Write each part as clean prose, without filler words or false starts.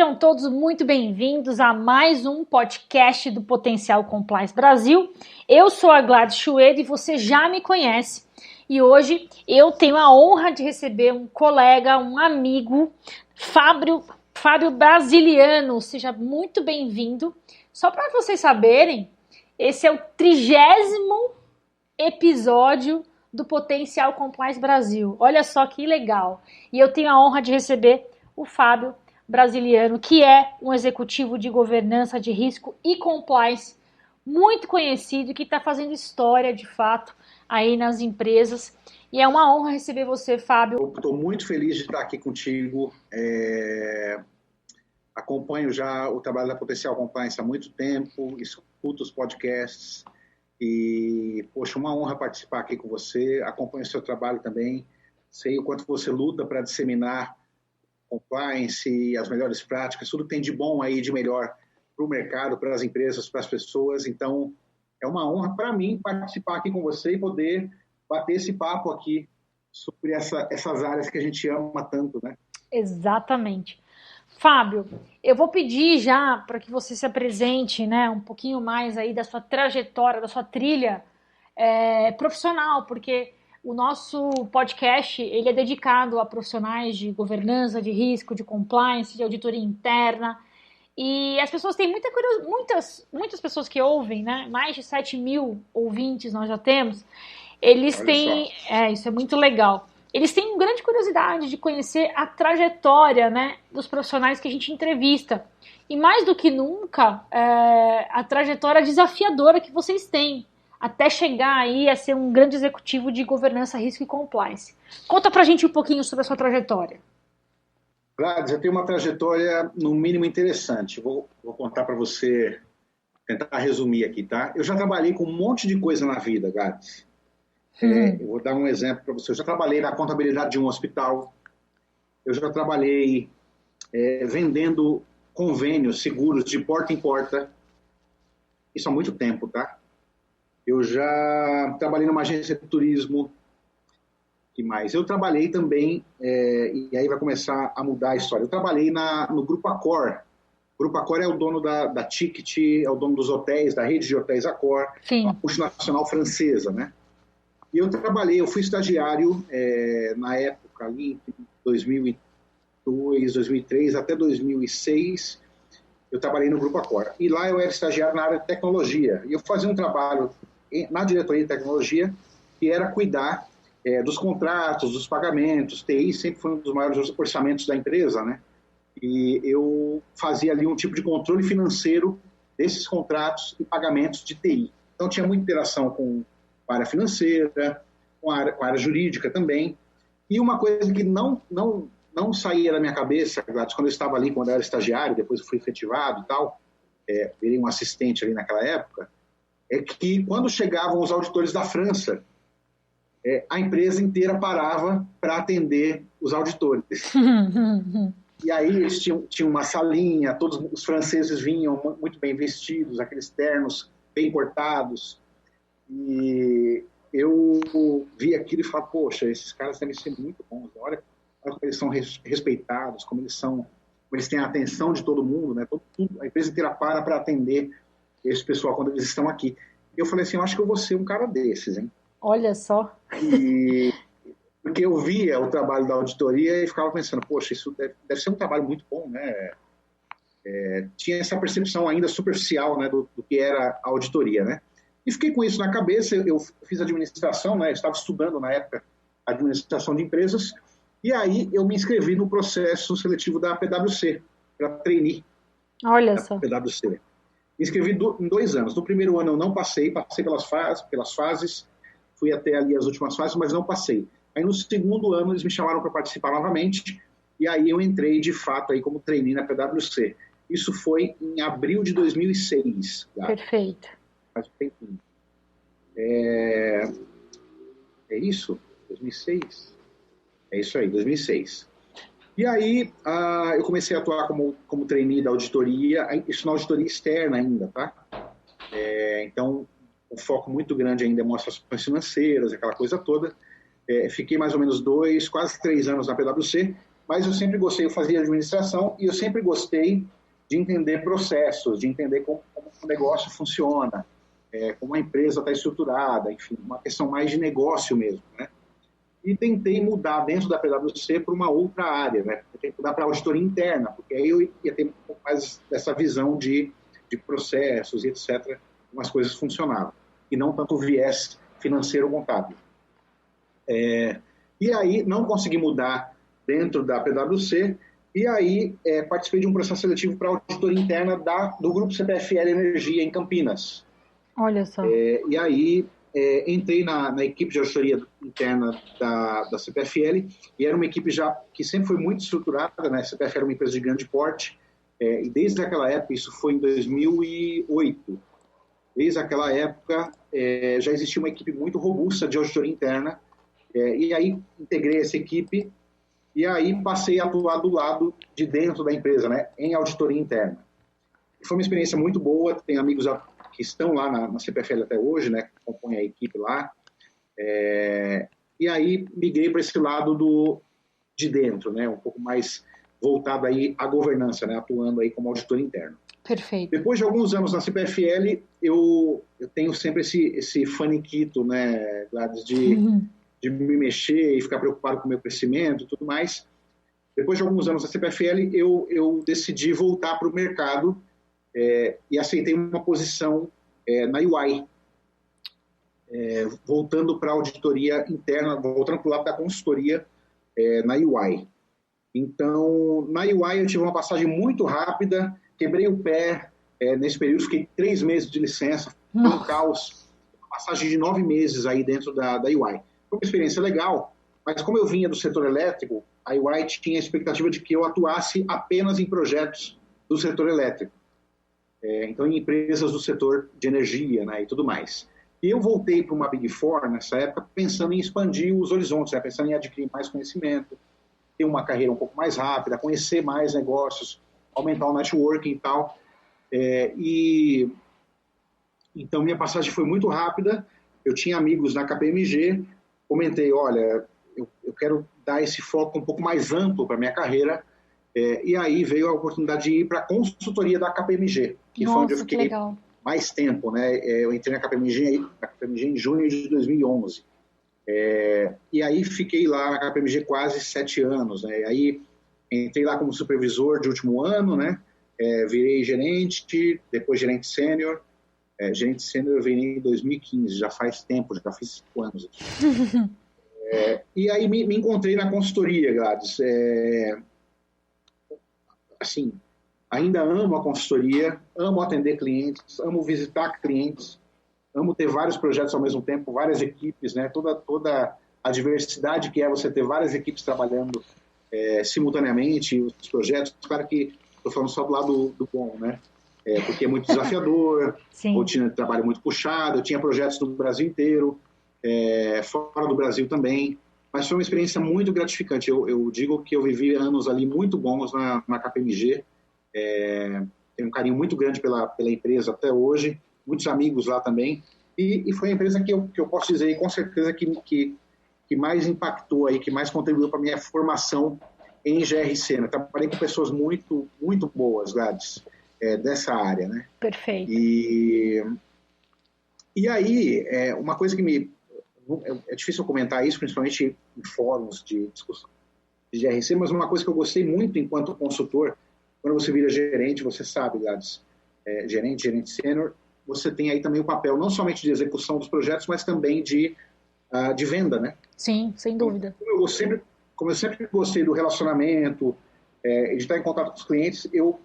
Sejam todos muito bem-vindos a mais um podcast do Potencial Compliance Brasil. Eu sou a Gladys Chuedo e você já me conhece. E hoje eu tenho a honra de receber um colega, um amigo, Fábio Brasiliano. Seja muito bem-vindo. Só para vocês saberem, esse é o 30º episódio do Potencial Compliance Brasil. Olha só que legal. E eu tenho a honra de receber o Fábio Brasiliano, que é um executivo de governança de risco e compliance muito conhecido, que está fazendo história de fato aí nas empresas. E é uma honra receber você, Fábio. Estou muito feliz de estar aqui contigo. Acompanho já o trabalho da Potencial Compliance há muito tempo, escuto os podcasts e, poxa, uma honra participar aqui com você. Acompanho o seu trabalho também. Sei o quanto você luta para disseminar compliance, as melhores práticas, tudo que tem de bom aí, de melhor para o mercado, para as empresas, para as pessoas. Então, é uma honra para mim participar aqui com você e poder bater esse papo aqui sobre essas áreas que a gente ama tanto, né? Exatamente. Fábio, eu vou pedir já para que você se apresente, né, um pouquinho mais aí da sua trajetória, da sua trilha profissional, porque o nosso podcast ele é dedicado a profissionais de governança, de risco, de compliance, de auditoria interna. E as pessoas têm muitas pessoas que ouvem, né? Mais de 7 mil ouvintes nós já temos. Eles têm... isso é muito legal. Eles têm grande curiosidade de conhecer a trajetória, né, dos profissionais que a gente entrevista. E mais do que nunca, a trajetória desafiadora que vocês têm, até chegar aí a ser um grande executivo de governança, risco e compliance. Conta pra gente um pouquinho sobre a sua trajetória. Gladys, eu tenho uma trajetória, no mínimo, interessante. Vou contar para você, tentar resumir aqui, tá? Eu já trabalhei com um monte de coisa na vida, Gladys. Eu vou dar um exemplo para você. Eu já trabalhei na contabilidade de um hospital. Eu já trabalhei vendendo convênios, seguros de porta em porta. Isso há muito tempo, tá? Eu já trabalhei numa agência de turismo. Que mais? Eu trabalhei também, e aí vai começar a mudar a história. Eu trabalhei no Grupo Accor. O Grupo Accor é o dono da Ticket, é o dono dos hotéis, da rede de hotéis Accor, uma multinacional francesa, né? E eu fui estagiário na época ali, em 2002, 2003 até 2006, eu trabalhei no Grupo Accor. E lá eu era estagiário na área de tecnologia. E eu fazia um trabalho na diretoria de tecnologia, que era cuidar dos contratos, dos pagamentos. TI sempre foi um dos maiores orçamentos da empresa, né? E eu fazia ali um tipo de controle financeiro desses contratos e pagamentos de TI. Então tinha muita interação com a área financeira, com a área jurídica também. E uma coisa que não saía da minha cabeça, quando eu estava ali, quando eu era estagiário, depois eu fui efetivado e tal, virei um assistente ali naquela época, é que quando chegavam os auditores da França, a empresa inteira parava para atender os auditores. E aí eles tinham uma salinha, todos os franceses vinham muito bem vestidos, aqueles ternos bem cortados. E eu vi aquilo e falei, poxa, esses caras devem ser muito bons. Olha como eles são respeitados, como eles têm a atenção de todo mundo, né? A empresa inteira para atender esse pessoal quando eles estão aqui. E eu falei assim, eu acho que eu vou ser um cara desses, hein? Olha só. Porque eu via o trabalho da auditoria e ficava pensando, poxa, isso deve ser um trabalho muito bom, né? Tinha essa percepção ainda superficial, né, do que era a auditoria, né? E fiquei com isso na cabeça. Eu fiz administração, né? Eu estava estudando na época administração de empresas, e aí eu me inscrevi no processo seletivo da PwC, para trainee. Olha só. PwC. Me inscrevi em 2 anos. No primeiro ano eu não passei pelas fases, fui até ali as últimas fases, mas não passei. Aí no segundo ano eles me chamaram para participar novamente, e aí eu entrei de fato aí como trainee na PwC. Isso foi em abril de 2006. Tá? Perfeito. Faz um tempinho. É isso? 2006? É isso aí, 2006. E aí eu comecei a atuar como trainee da auditoria, isso na auditoria externa ainda, tá? Então, um foco muito grande ainda em demonstrações financeiras, aquela coisa toda. Fiquei mais ou menos 2, quase 3 anos na PwC, mas eu sempre gostei, eu fazia administração e eu sempre gostei de entender processos, de entender como o negócio funciona, como a empresa está estruturada, enfim, uma questão mais de negócio mesmo, né? E tentei mudar dentro da PwC para uma outra área, né? Tentei mudar para a auditoria interna, porque aí eu ia ter um pouco mais dessa visão de processos e etc., como as coisas funcionavam, e não tanto o viés financeiro contábil. E aí não consegui mudar dentro da PwC, e aí participei de um processo seletivo para a auditoria interna do Grupo CPFL Energia em Campinas. Olha só. E aí entrei na equipe de auditoria interna da CPFL, e era uma equipe já que sempre foi muito estruturada, né? A CPFL era uma empresa de grande porte, e desde aquela época, isso foi em 2008, desde aquela época já existia uma equipe muito robusta de auditoria interna, e aí integrei essa equipe, e aí passei a atuar do lado de dentro da empresa, né, em auditoria interna. Foi uma experiência muito boa, tenho amigos que estão lá na CPFL até hoje, né, que compõem a equipe lá, e aí migrei para esse lado de dentro, né, um pouco mais voltado aí à governança, né, atuando aí como auditor interno. Perfeito. Depois de alguns anos na CPFL, eu tenho sempre esse faniquito, né, Gladys, de me mexer e ficar preocupado com o meu crescimento e tudo mais. Depois de alguns anos na CPFL, eu decidi voltar para o mercado e aceitei uma posição na UI, voltando para a auditoria interna, voltando para o lado da consultoria na UI. Então, na UI eu tive uma passagem muito rápida, quebrei o pé nesse período, fiquei 3 meses de licença, foi um caos, uma passagem de 9 meses aí dentro da UI. Foi uma experiência legal, mas como eu vinha do setor elétrico, a UI tinha a expectativa de que eu atuasse apenas em projetos do setor elétrico, então em empresas do setor de energia, né, e tudo mais. E eu voltei para uma Big Four nessa época pensando em expandir os horizontes, né, pensando em adquirir mais conhecimento, ter uma carreira um pouco mais rápida, conhecer mais negócios, aumentar o networking e tal. Então, minha passagem foi muito rápida, eu tinha amigos na KPMG, comentei, olha, eu quero dar esse foco um pouco mais amplo para a minha carreira, e aí veio a oportunidade de ir para a consultoria da KPMG, que foi onde eu fiquei mais tempo, né? Eu entrei na KPMG em junho de 2011. E aí fiquei lá na KPMG quase 7 anos, né? Aí entrei lá como supervisor de último ano, né? Virei gerente, depois gerente sênior. Gerente sênior eu virei em 2015, já faz tempo, já fiz 5 anos. E aí me encontrei na consultoria, Gladys. Assim, ainda amo a consultoria, amo atender clientes, amo visitar clientes, amo ter vários projetos ao mesmo tempo, várias equipes, né? Toda a diversidade que é você ter várias equipes trabalhando simultaneamente, os projetos. Claro que estou falando só do lado do bom, né? Porque é muito desafiador, rotina de trabalho muito puxada, eu tinha projetos no Brasil inteiro, fora do Brasil também, mas foi uma experiência muito gratificante. Eu digo que eu vivi anos ali muito bons na KPMG, tenho um carinho muito grande pela empresa até hoje, muitos amigos lá também, e foi a empresa que eu posso dizer, com certeza, que mais impactou, aí, que mais contribuiu para a minha formação em GRC. Né? Trabalhei com pessoas muito, muito boas, Gladys, dessa área. Né? Perfeito. E aí, uma coisa que é difícil eu comentar isso, principalmente em fóruns de discussão de GRC, mas uma coisa que eu gostei muito enquanto consultor, quando você vira gerente, você sabe, Gladys, gerente sênior, você tem aí também o papel não somente de execução dos projetos, mas também de venda, né? Sim, sem dúvida. Como eu sempre gostei do relacionamento, de estar em contato com os clientes, eu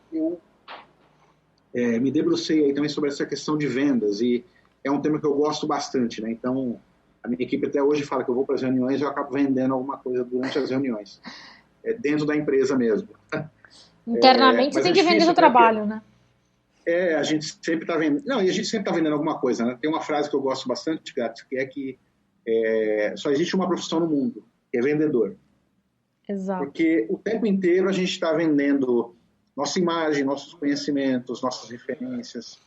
me debrucei aí também sobre essa questão de vendas, e é um tema que eu gosto bastante, né? Então, a minha equipe até hoje fala que eu vou para as reuniões e eu acabo vendendo alguma coisa durante as reuniões, dentro da empresa mesmo. Internamente você tem que vender seu trabalho, né? A gente sempre está vendendo. Não, e a gente sempre está vendendo alguma coisa, né? Tem uma frase que eu gosto bastante, Gato, que é que só existe uma profissão no mundo, que é vendedor. Exato. Porque o tempo inteiro a gente está vendendo nossa imagem, nossos conhecimentos, nossas referências,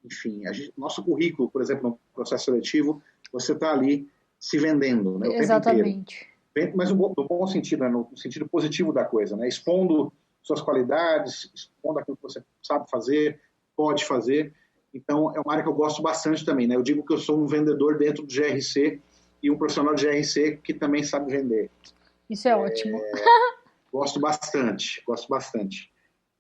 enfim, nosso currículo, por exemplo, no processo seletivo, você está ali se vendendo, né, o tempo inteiro. mas no bom sentido, né? No sentido positivo da coisa, né? Expondo suas qualidades, expondo aquilo que você sabe fazer, pode fazer. Então, é uma área que eu gosto bastante também, né? Eu digo que eu sou um vendedor dentro do GRC e um profissional de GRC que também sabe vender. Isso é ótimo. Gosto bastante, gosto bastante.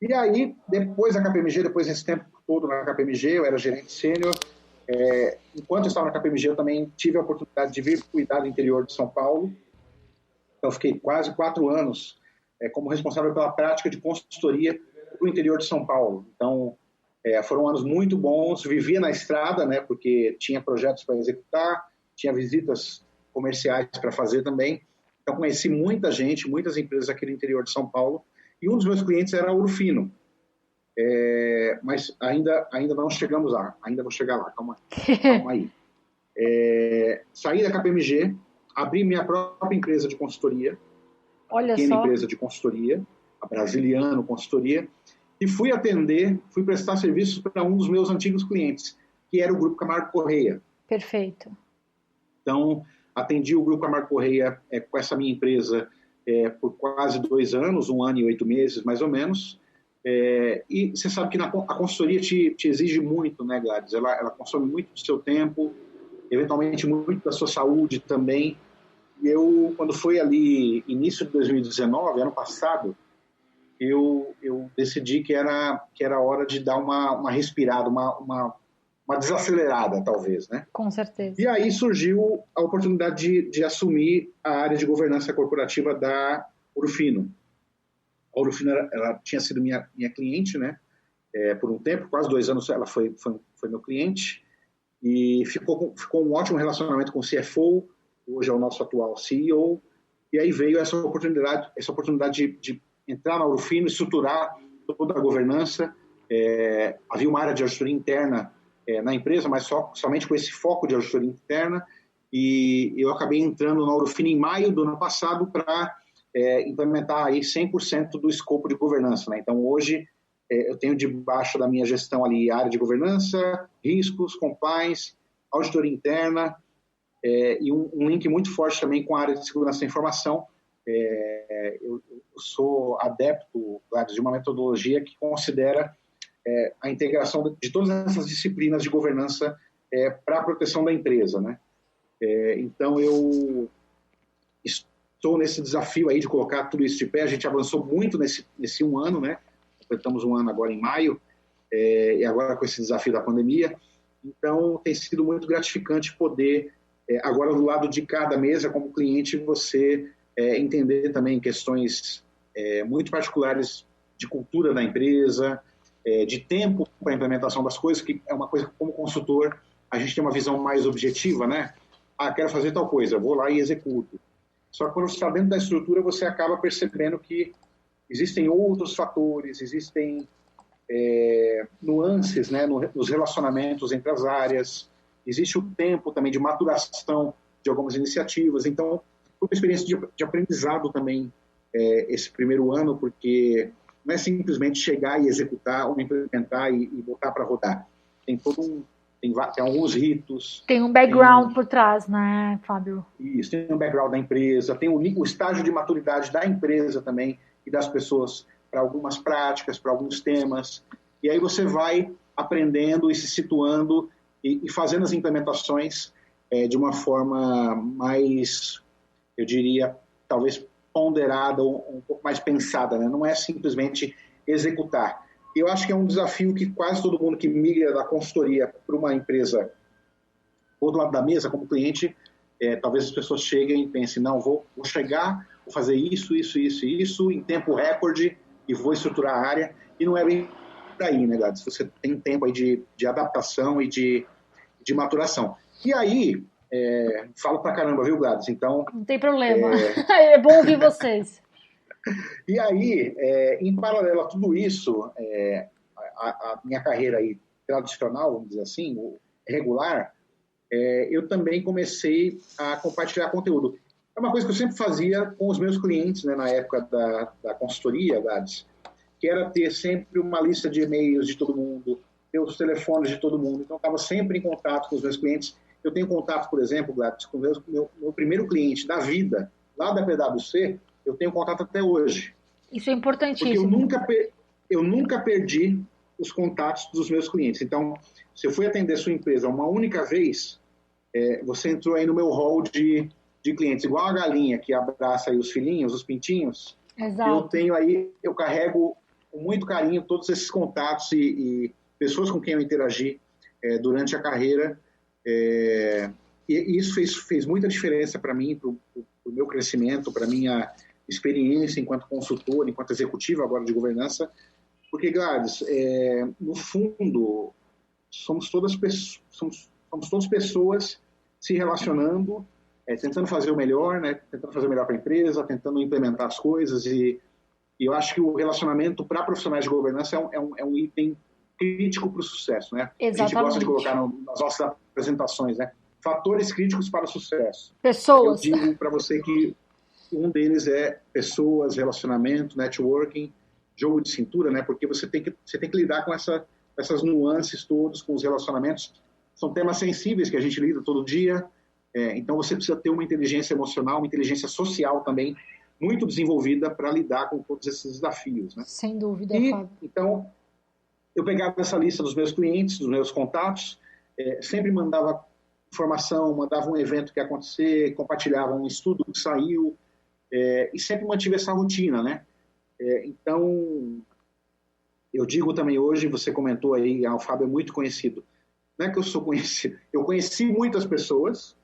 E aí, depois da KPMG, depois desse tempo todo na KPMG, eu era gerente sênior. Enquanto eu estava na KPMG, eu também tive a oportunidade de vir cuidar do interior de São Paulo. Então, eu fiquei quase 4 anos como responsável pela prática de consultoria para o interior de São Paulo. Então, foram anos muito bons, vivia na estrada, né, porque tinha projetos para executar, tinha visitas comerciais para fazer também. Então, conheci muita gente, muitas empresas aqui no interior de São Paulo, e um dos meus clientes era a Ouro Fino. Mas ainda não chegamos lá, ainda vou chegar lá, calma aí. Saí da KPMG, abri minha própria empresa de consultoria, pequena empresa de consultoria, a Brasiliano Consultoria, e fui prestar serviços para um dos meus antigos clientes, que era o Grupo Camargo Corrêa. Perfeito. Então, atendi o Grupo Camargo Corrêa com essa minha empresa por quase 2 anos, 1 ano e 8 meses, mais ou menos. E você sabe que a consultoria te exige muito, né, Gladys? Ela consome muito do seu tempo, eventualmente muito da sua saúde também. E eu, quando foi ali início de 2019, ano passado, eu decidi que era hora de dar uma respirada, uma desacelerada, talvez, né? Com certeza. E aí surgiu a oportunidade de assumir a área de governança corporativa da Ouro Fino. A Ouro Fino, ela tinha sido minha cliente, né? Por um tempo, quase 2 anos, ela foi meu cliente. E ficou um ótimo relacionamento com o CFO, hoje é o nosso atual CEO. E aí veio essa oportunidade de entrar na Ouro Fino, estruturar toda a governança. Havia uma área de auditoria interna na empresa, mas somente com esse foco de auditoria interna, e eu acabei entrando na Ouro Fino em maio do ano passado para implementar aí 100% do escopo de governança, né? Então, hoje, eu tenho debaixo da minha gestão ali a área de governança, riscos, compliance, auditoria interna, e um link muito forte também com a área de segurança da informação. Eu sou adepto, Gladys, de uma metodologia que considera a integração de todas essas disciplinas de governança para a proteção da empresa, né? Então, eu estou nesse desafio aí de colocar tudo isso de pé. A gente avançou muito nesse 1 ano, né? Completamos 1 ano agora em maio, e agora com esse desafio da pandemia. Então, tem sido muito gratificante poder, agora do lado de cada mesa, como cliente, você entender também questões muito particulares de cultura da empresa, de tempo para a implementação das coisas, que é uma coisa que, como consultor, a gente tem uma visão mais objetiva, né? Quero fazer tal coisa, vou lá e executo. Só que quando você está dentro da estrutura, você acaba percebendo que existem outros fatores, existem nuances, né, nos relacionamentos entre as áreas, existe o tempo também de maturação de algumas iniciativas. Então, foi uma experiência de aprendizado também esse primeiro ano, porque não é simplesmente chegar e executar ou implementar e botar para rodar. Tem tem alguns ritos. Tem um background por trás, né, Fábio? Isso, tem um background da empresa, tem o estágio de maturidade da empresa também e das pessoas para algumas práticas, para alguns temas. E aí você vai aprendendo e se situando e fazendo as implementações de uma forma mais, eu diria, talvez ponderada, um pouco mais pensada, né? Não é simplesmente executar. Eu acho que é um desafio que quase todo mundo que migra da consultoria para uma empresa ou do lado da mesa, como cliente, talvez as pessoas cheguem e pensem, não, vou chegar, vou fazer isso, em tempo recorde e vou estruturar a área. E não é bem por aí, né, Gladys? Você tem tempo aí de adaptação e de maturação. E aí, falo pra caramba, viu, Gladys? Então, não tem problema. É bom ouvir vocês. E aí, em paralelo a tudo isso, a minha carreira aí tradicional, vamos dizer assim, regular, eu também comecei a compartilhar conteúdo. É uma coisa que eu sempre fazia com os meus clientes, né, na época da consultoria, Gladys, que era ter sempre uma lista de e-mails de todo mundo, ter os telefones de todo mundo. Então, eu estava sempre em contato com os meus clientes. Eu tenho contato, por exemplo, Gladys, com o meu primeiro cliente da vida, lá da PwC, eu tenho contato até hoje. Isso é Porque importantíssimo. eu nunca perdi os contatos dos meus clientes. Então, se eu fui atender sua empresa uma única vez, você entrou aí no meu hall de clientes, igual a galinha que abraça aí os filhinhos, os pintinhos. Exato. Eu carrego com muito carinho todos esses contatos e pessoas com quem eu interagi durante a carreira. E isso fez muita diferença para mim, para o meu crescimento, para a minha experiência enquanto consultor, enquanto executivo agora de governança. Porque, Gladys, no fundo, somos todas pessoas se relacionando, tentando fazer o melhor, né? Tentando fazer o melhor para a empresa, tentando implementar as coisas. E eu acho que o relacionamento para profissionais de governança é um item crítico para o sucesso, né? Exatamente. A gente gosta de colocar nas nossas apresentações, né? Fatores críticos para o sucesso. Pessoas. Eu digo para você que um deles é pessoas, relacionamento, networking, jogo de cintura, né? Porque você tem que lidar com essas nuances todas, com os relacionamentos. São temas sensíveis que a gente lida todo dia. Então você precisa ter uma inteligência emocional, uma inteligência social também muito desenvolvida para lidar com todos esses desafios, né? Sem dúvida, Fábio. Então, eu pegava essa lista dos meus clientes, dos meus contatos, sempre mandava informação, mandava um evento que ia acontecer, compartilhava um estudo que saiu, e sempre mantive essa rotina, né? Então, eu digo também hoje, você comentou aí, o Fábio é muito conhecido. Não é que eu sou conhecido, eu conheci muitas pessoas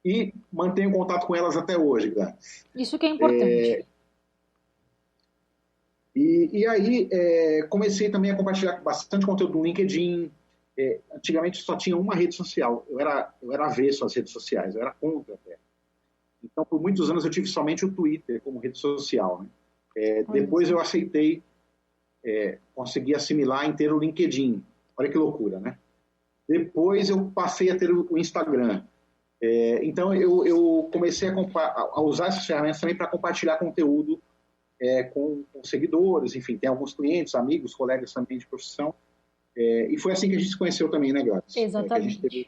e mantenho contato com elas até hoje, Gladys. Isso que é importante. E aí, comecei também a compartilhar bastante conteúdo no LinkedIn. Antigamente só tinha uma rede social. Eu era avesso às redes sociais, eu era contra até. Então, por muitos anos, eu tive somente o Twitter como rede social, né? Depois eu aceitei, consegui assimilar inteiro o LinkedIn. Olha que loucura, né? Depois eu passei a ter o Instagram. Então, eu comecei a usar essas ferramentas também para compartilhar conteúdo com seguidores, enfim, tem alguns clientes, amigos, colegas também de profissão. E foi assim que a gente se conheceu também, né, Gladys? Exatamente.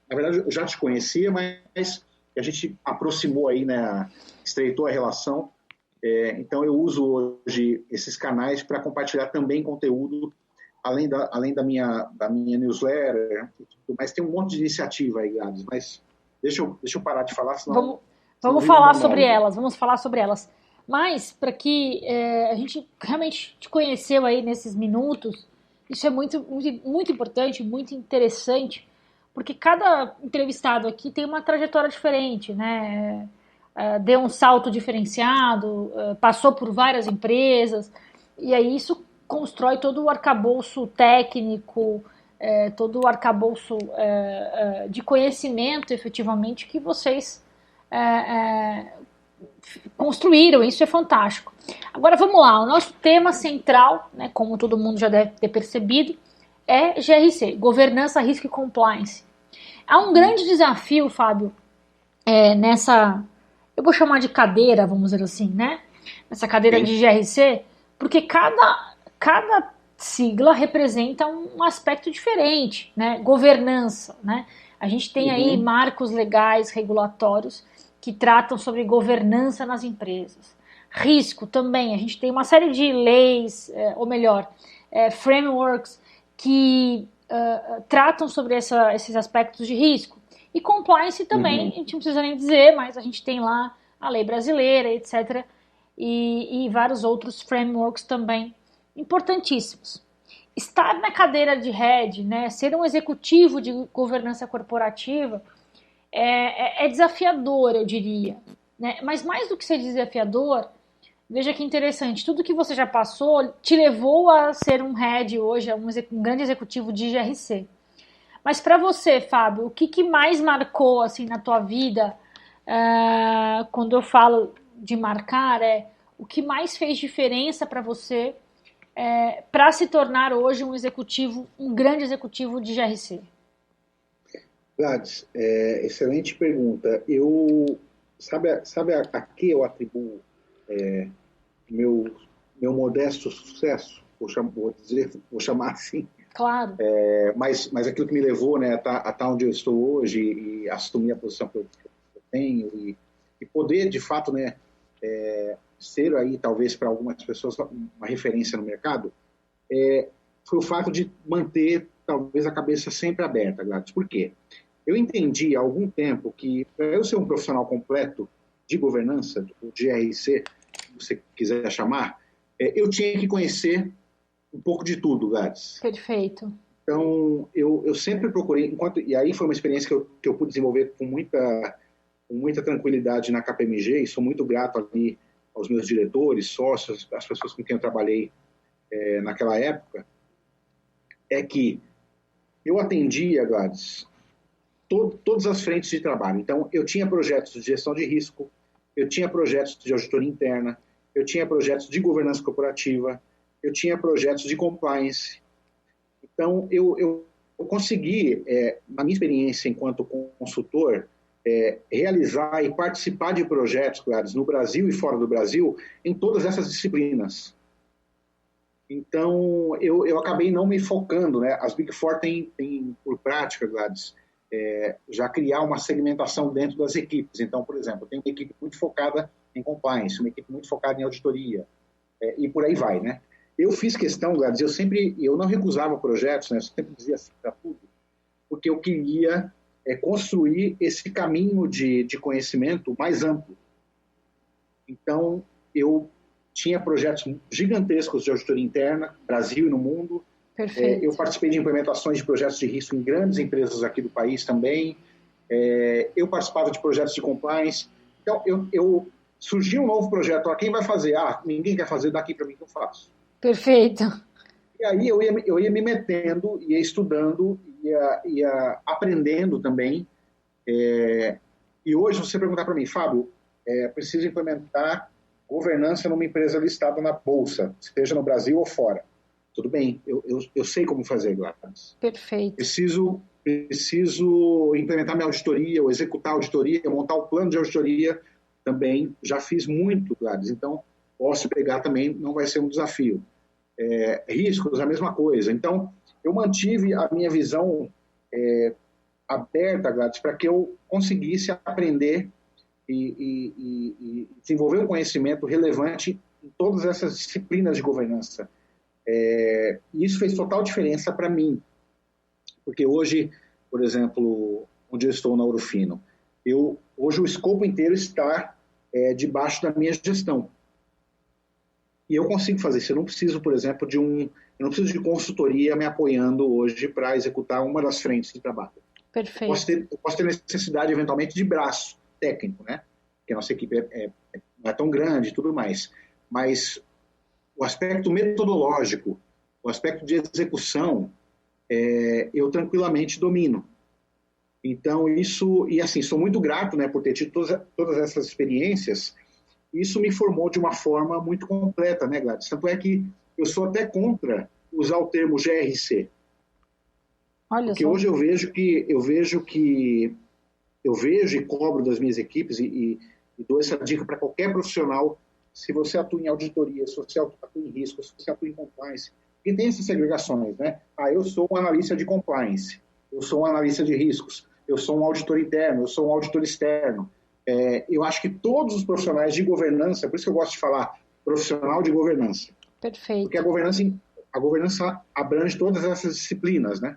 Na verdade, eu já te conhecia, mas a gente aproximou aí, né, estreitou a relação. Então, eu uso hoje esses canais para compartilhar também conteúdo, além da minha newsletter, mas tem um monte de iniciativa aí, Gladys, mas deixa eu parar de falar, senão... Vamos falar sobre elas, Mas, para que a gente realmente te conheceu aí nesses minutos, isso é muito, muito, muito importante, muito interessante, porque cada entrevistado aqui tem uma trajetória diferente, né? Deu um salto diferenciado, passou por várias empresas, e aí isso constrói todo o arcabouço técnico, todo o arcabouço de conhecimento, efetivamente, que vocês construíram. Isso é fantástico. Agora vamos lá, o nosso tema central, né, como todo mundo já deve ter percebido, é GRC, Governança, Risco e Compliance. Há um grande desafio, Fábio, nessa, eu vou chamar de cadeira, vamos dizer assim, né? Nessa cadeira Sim. de GRC, porque cada sigla representa um aspecto diferente, né? Governança, né? A gente tem aí marcos legais, regulatórios, que tratam sobre governança nas empresas. Risco também, a gente tem uma série de leis, ou melhor, frameworks que tratam sobre esses aspectos de risco. E compliance também, a gente não precisa nem dizer, mas a gente tem lá a lei brasileira, etc. E vários outros frameworks também importantíssimos. Estar na cadeira de head, né, ser um executivo de governança corporativa, é desafiador, eu diria, né? Mas mais do que ser desafiador, veja que interessante, tudo que você já passou te levou a ser um head hoje, um grande executivo de GRC. Mas para você, Fábio, o que mais marcou assim, na tua vida, quando eu falo de marcar, o que mais fez diferença para você para se tornar hoje um grande executivo de GRC? Gladys, excelente pergunta. Sabe a que eu atribuo meu modesto sucesso? Vou chamar assim. Claro. Mas aquilo que me levou, né, a estar onde eu estou hoje e assumir a posição que eu tenho e poder, de fato, né, ser aí, talvez, para algumas pessoas, uma referência no mercado, foi o fato de manter, talvez, a cabeça sempre aberta, Gladys. Por quê? Eu entendi há algum tempo que, para eu ser um profissional completo de governança, de GRC, se você quiser chamar, eu tinha que conhecer um pouco de tudo, Gladys. Perfeito. Então, eu sempre procurei, e aí foi uma experiência que eu pude desenvolver com muita tranquilidade na KPMG, e sou muito grato ali aos meus diretores, sócios, as pessoas com quem eu trabalhei naquela época, é que eu atendia, Gladys, todas as frentes de trabalho. Então, eu tinha projetos de gestão de risco, eu tinha projetos de auditoria interna, eu tinha projetos de governança corporativa, eu tinha projetos de compliance. Então, eu consegui, na minha experiência enquanto consultor, realizar e participar de projetos, Gladys, no Brasil e fora do Brasil, em todas essas disciplinas. Então, eu acabei não me focando, né? As Big Four têm por prática, Gladys, já criar uma segmentação dentro das equipes. Então, por exemplo, tem uma equipe muito focada em compliance, uma equipe muito focada em auditoria, e por aí vai, né? Eu fiz questão, Gladys, eu não recusava projetos, né? Eu sempre dizia assim para tudo, porque eu queria construir esse caminho de conhecimento mais amplo. Então, eu tinha projetos gigantescos de auditoria interna, Brasil e no mundo. Perfeito. Eu participei de implementações de projetos de risco em grandes empresas aqui do país também. Eu participava de projetos de compliance. Então, surgiu um novo projeto. Quem vai fazer? Ninguém quer fazer, daqui para mim que eu faço. Perfeito. E aí eu ia me metendo, ia estudando, ia aprendendo também. E hoje, você perguntar para mim, Fábio, preciso implementar governança numa empresa listada na Bolsa, seja no Brasil ou fora. Tudo bem, eu sei como fazer, Gladys. Perfeito. Preciso implementar minha auditoria, ou executar a auditoria, montar o plano de auditoria, também já fiz muito, Gladys. Então, posso pegar também, não vai ser um desafio. Riscos, a mesma coisa. Então, eu mantive a minha visão aberta, Gladys, para que eu conseguisse aprender e desenvolver um conhecimento relevante em todas essas disciplinas de governança. E isso fez total diferença para mim, porque hoje, por exemplo, onde eu estou na Ouro Fino, hoje o escopo inteiro está debaixo da minha gestão. E eu consigo fazer isso. Eu não preciso, por exemplo, eu não preciso de consultoria me apoiando hoje para executar uma das frentes de trabalho. Perfeito. Eu posso ter necessidade, eventualmente, de braço técnico, né? Porque a nossa equipe não é tão grande e tudo mais. Mas o aspecto metodológico, o aspecto de execução, eu tranquilamente domino. Então, e assim, sou muito grato, né, por ter tido todas essas experiências. Isso me formou de uma forma muito completa, né, Gladys? Tanto é que eu sou até contra usar o termo GRC. Olha porque só. hoje eu vejo e cobro das minhas equipes e dou essa dica para qualquer profissional: se você atua em auditoria, se você atua em risco, se você atua em compliance, e tem essas segregações, né? Eu sou um analista de compliance, eu sou um analista de riscos, eu sou um auditor interno, eu sou um auditor externo. Eu acho que todos os profissionais de governança, por isso que eu gosto de falar profissional de governança. Perfeito. Porque a governança abrange todas essas disciplinas, né?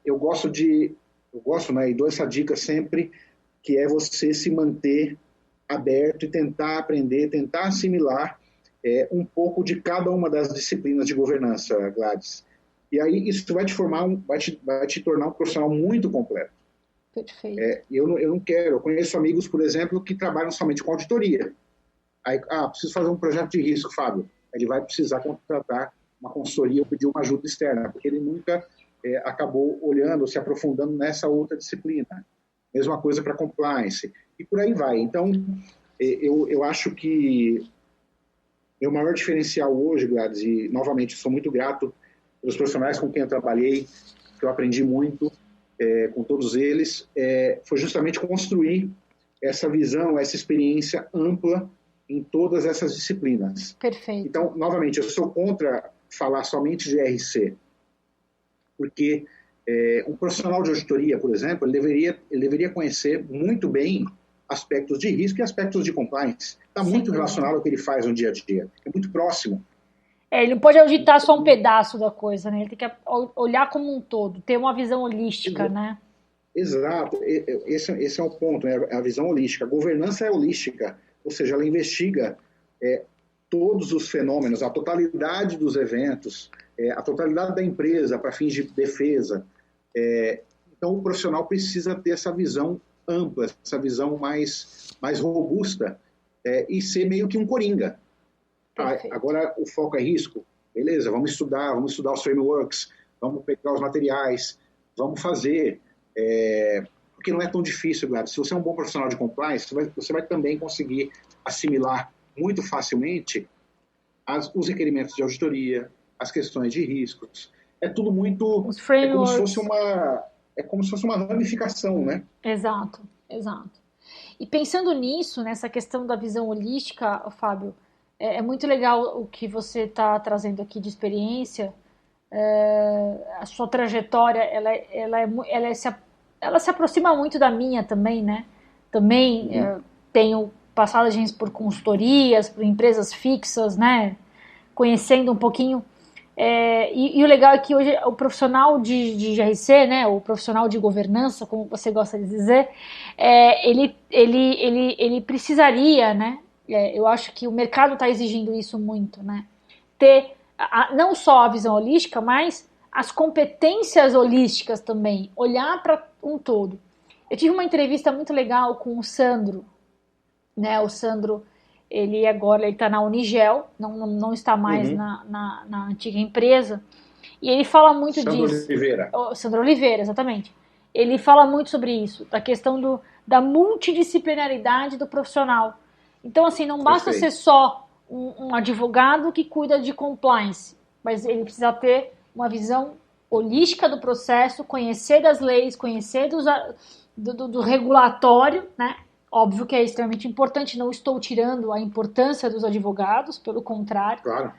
Eu gosto, né, e dou essa dica sempre, que é você se manter aberto e tentar aprender, tentar assimilar um pouco de cada uma das disciplinas de governança, Gladys. E aí isso vai te tornar um profissional muito completo. Perfeito. Eu não quero. Eu conheço amigos, por exemplo, que trabalham somente com auditoria. Aí, preciso fazer um projeto de risco, Fábio. Ele vai precisar contratar uma consultoria ou pedir uma ajuda externa, porque ele nunca acabou olhando, se aprofundando nessa outra disciplina. Mesma coisa para compliance. E por aí vai. Então, eu acho que meu maior diferencial hoje, Gladys, e novamente sou muito grato pelos profissionais com quem eu trabalhei, que eu aprendi muito com todos eles, foi justamente construir essa visão, essa experiência ampla em todas essas disciplinas. Perfeito. Então, novamente, eu sou contra falar somente de RC, porque um profissional de auditoria, por exemplo, ele deveria conhecer muito bem aspectos de risco e aspectos de compliance. Está muito relacionado ao que ele faz no dia a dia. É muito próximo. Ele não pode auditar só um pedaço da coisa, né? Ele tem que olhar como um todo, ter uma visão holística, Exato. né? Exato. Esse é o ponto, né? A visão holística. A governança é holística, ou seja, ela investiga todos os fenômenos, a totalidade dos eventos, a totalidade da empresa para fins de defesa. Então, o profissional precisa ter essa visão ampla, essa visão mais robusta e ser meio que um coringa. Agora, o foco é risco. Beleza, vamos estudar os frameworks, vamos pegar os materiais, vamos fazer. Porque não é tão difícil, Gladys. Se você é um bom profissional de compliance, você vai também conseguir assimilar muito facilmente os requerimentos de auditoria, as questões de riscos. É tudo muito... Os frameworks. Como se fosse uma ramificação, né? Exato. E pensando nisso, nessa questão da visão holística, Fábio, é muito legal o que você está trazendo aqui de experiência. A sua trajetória, ela se aproxima muito da minha também, né? Também tenho passagens por consultorias, por empresas fixas, né? Conhecendo um pouquinho. E o legal é que hoje o profissional de GRC, né? O profissional de governança, como você gosta de dizer, ele precisaria, né? Eu acho que o mercado está exigindo isso muito, né? Ter não só a visão holística, mas as competências holísticas também, olhar para um todo. Eu tive uma entrevista muito legal com o Sandro, né? O Sandro, ele está na Unigel, não está mais na antiga empresa, e ele fala muito disso. Sandro Oliveira, exatamente. Ele fala muito sobre isso, da questão da multidisciplinaridade do profissional. Então, assim, não basta ser só um advogado que cuida de compliance, mas ele precisa ter uma visão holística do processo, conhecer das leis, conhecer do regulatório, né? Óbvio que é extremamente importante, não estou tirando a importância dos advogados, pelo contrário. Claro.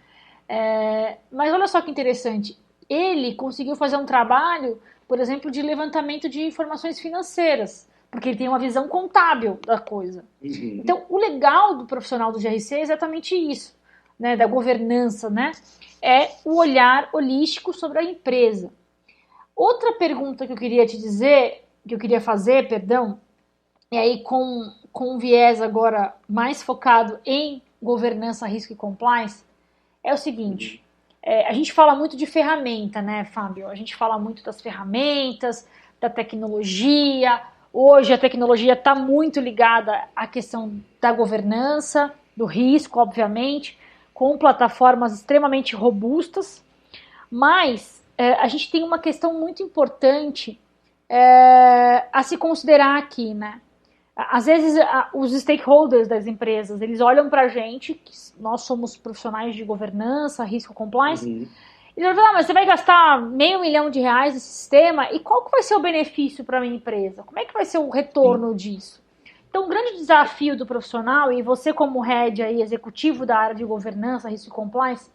Mas olha só que interessante, ele conseguiu fazer um trabalho, por exemplo, de levantamento de informações financeiras, porque ele tem uma visão contábil da coisa. Então, o legal do profissional do GRC é exatamente isso, né, da governança, né, é o olhar holístico sobre a empresa. Outra pergunta que eu queria fazer, e aí com um viés agora mais focado em governança, risco e compliance, é o seguinte, a gente fala muito de ferramenta, né, Fábio? A gente fala muito das ferramentas, da tecnologia. Hoje a tecnologia está muito ligada à questão da governança, do risco, obviamente, com plataformas extremamente robustas, mas a gente tem uma questão muito importante a se considerar aqui, né? Às vezes os stakeholders das empresas, eles olham para a gente, que nós somos profissionais de governança, risco, compliance, e eles falam, mas você vai gastar R$500 mil nesse sistema, e qual que vai ser o benefício para a minha empresa? Como é que vai ser o retorno disso? Então, o grande desafio do profissional, e você como head aí, executivo da área de governança, risco e compliance,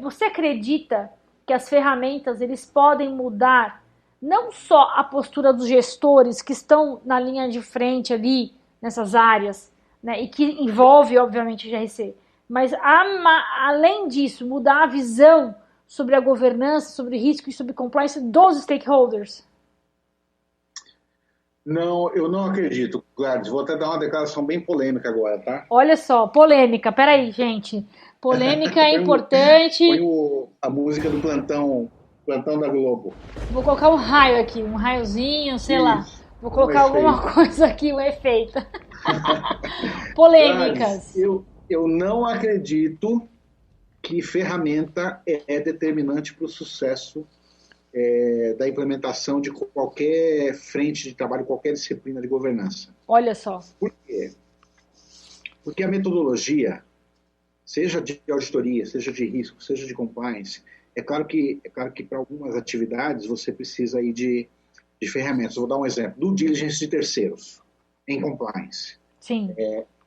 você acredita que as ferramentas eles podem mudar não só a postura dos gestores que estão na linha de frente ali, nessas áreas, né, e que envolve, obviamente, o GRC, mas além disso, mudar a visão sobre a governança, sobre risco e sobre compliance dos stakeholders? Não, eu não acredito, Gladys. Vou até dar uma declaração bem polêmica agora, tá? Olha só, polêmica. Peraí, gente. Polêmica é importante. Põe a música do plantão da Globo. Vou colocar um raio aqui, um raiozinho, sei lá. Vou colocar alguma coisa aqui, um efeito. Polêmicas. Gladys, eu não acredito que ferramenta é determinante para o sucesso da implementação de qualquer frente de trabalho, qualquer disciplina de governança. Olha só. Por quê? Porque a metodologia, seja de auditoria, seja de risco, seja de compliance, é claro que para algumas atividades você precisa aí de ferramentas. Vou dar um exemplo. Due diligence de terceiros em compliance. Sim.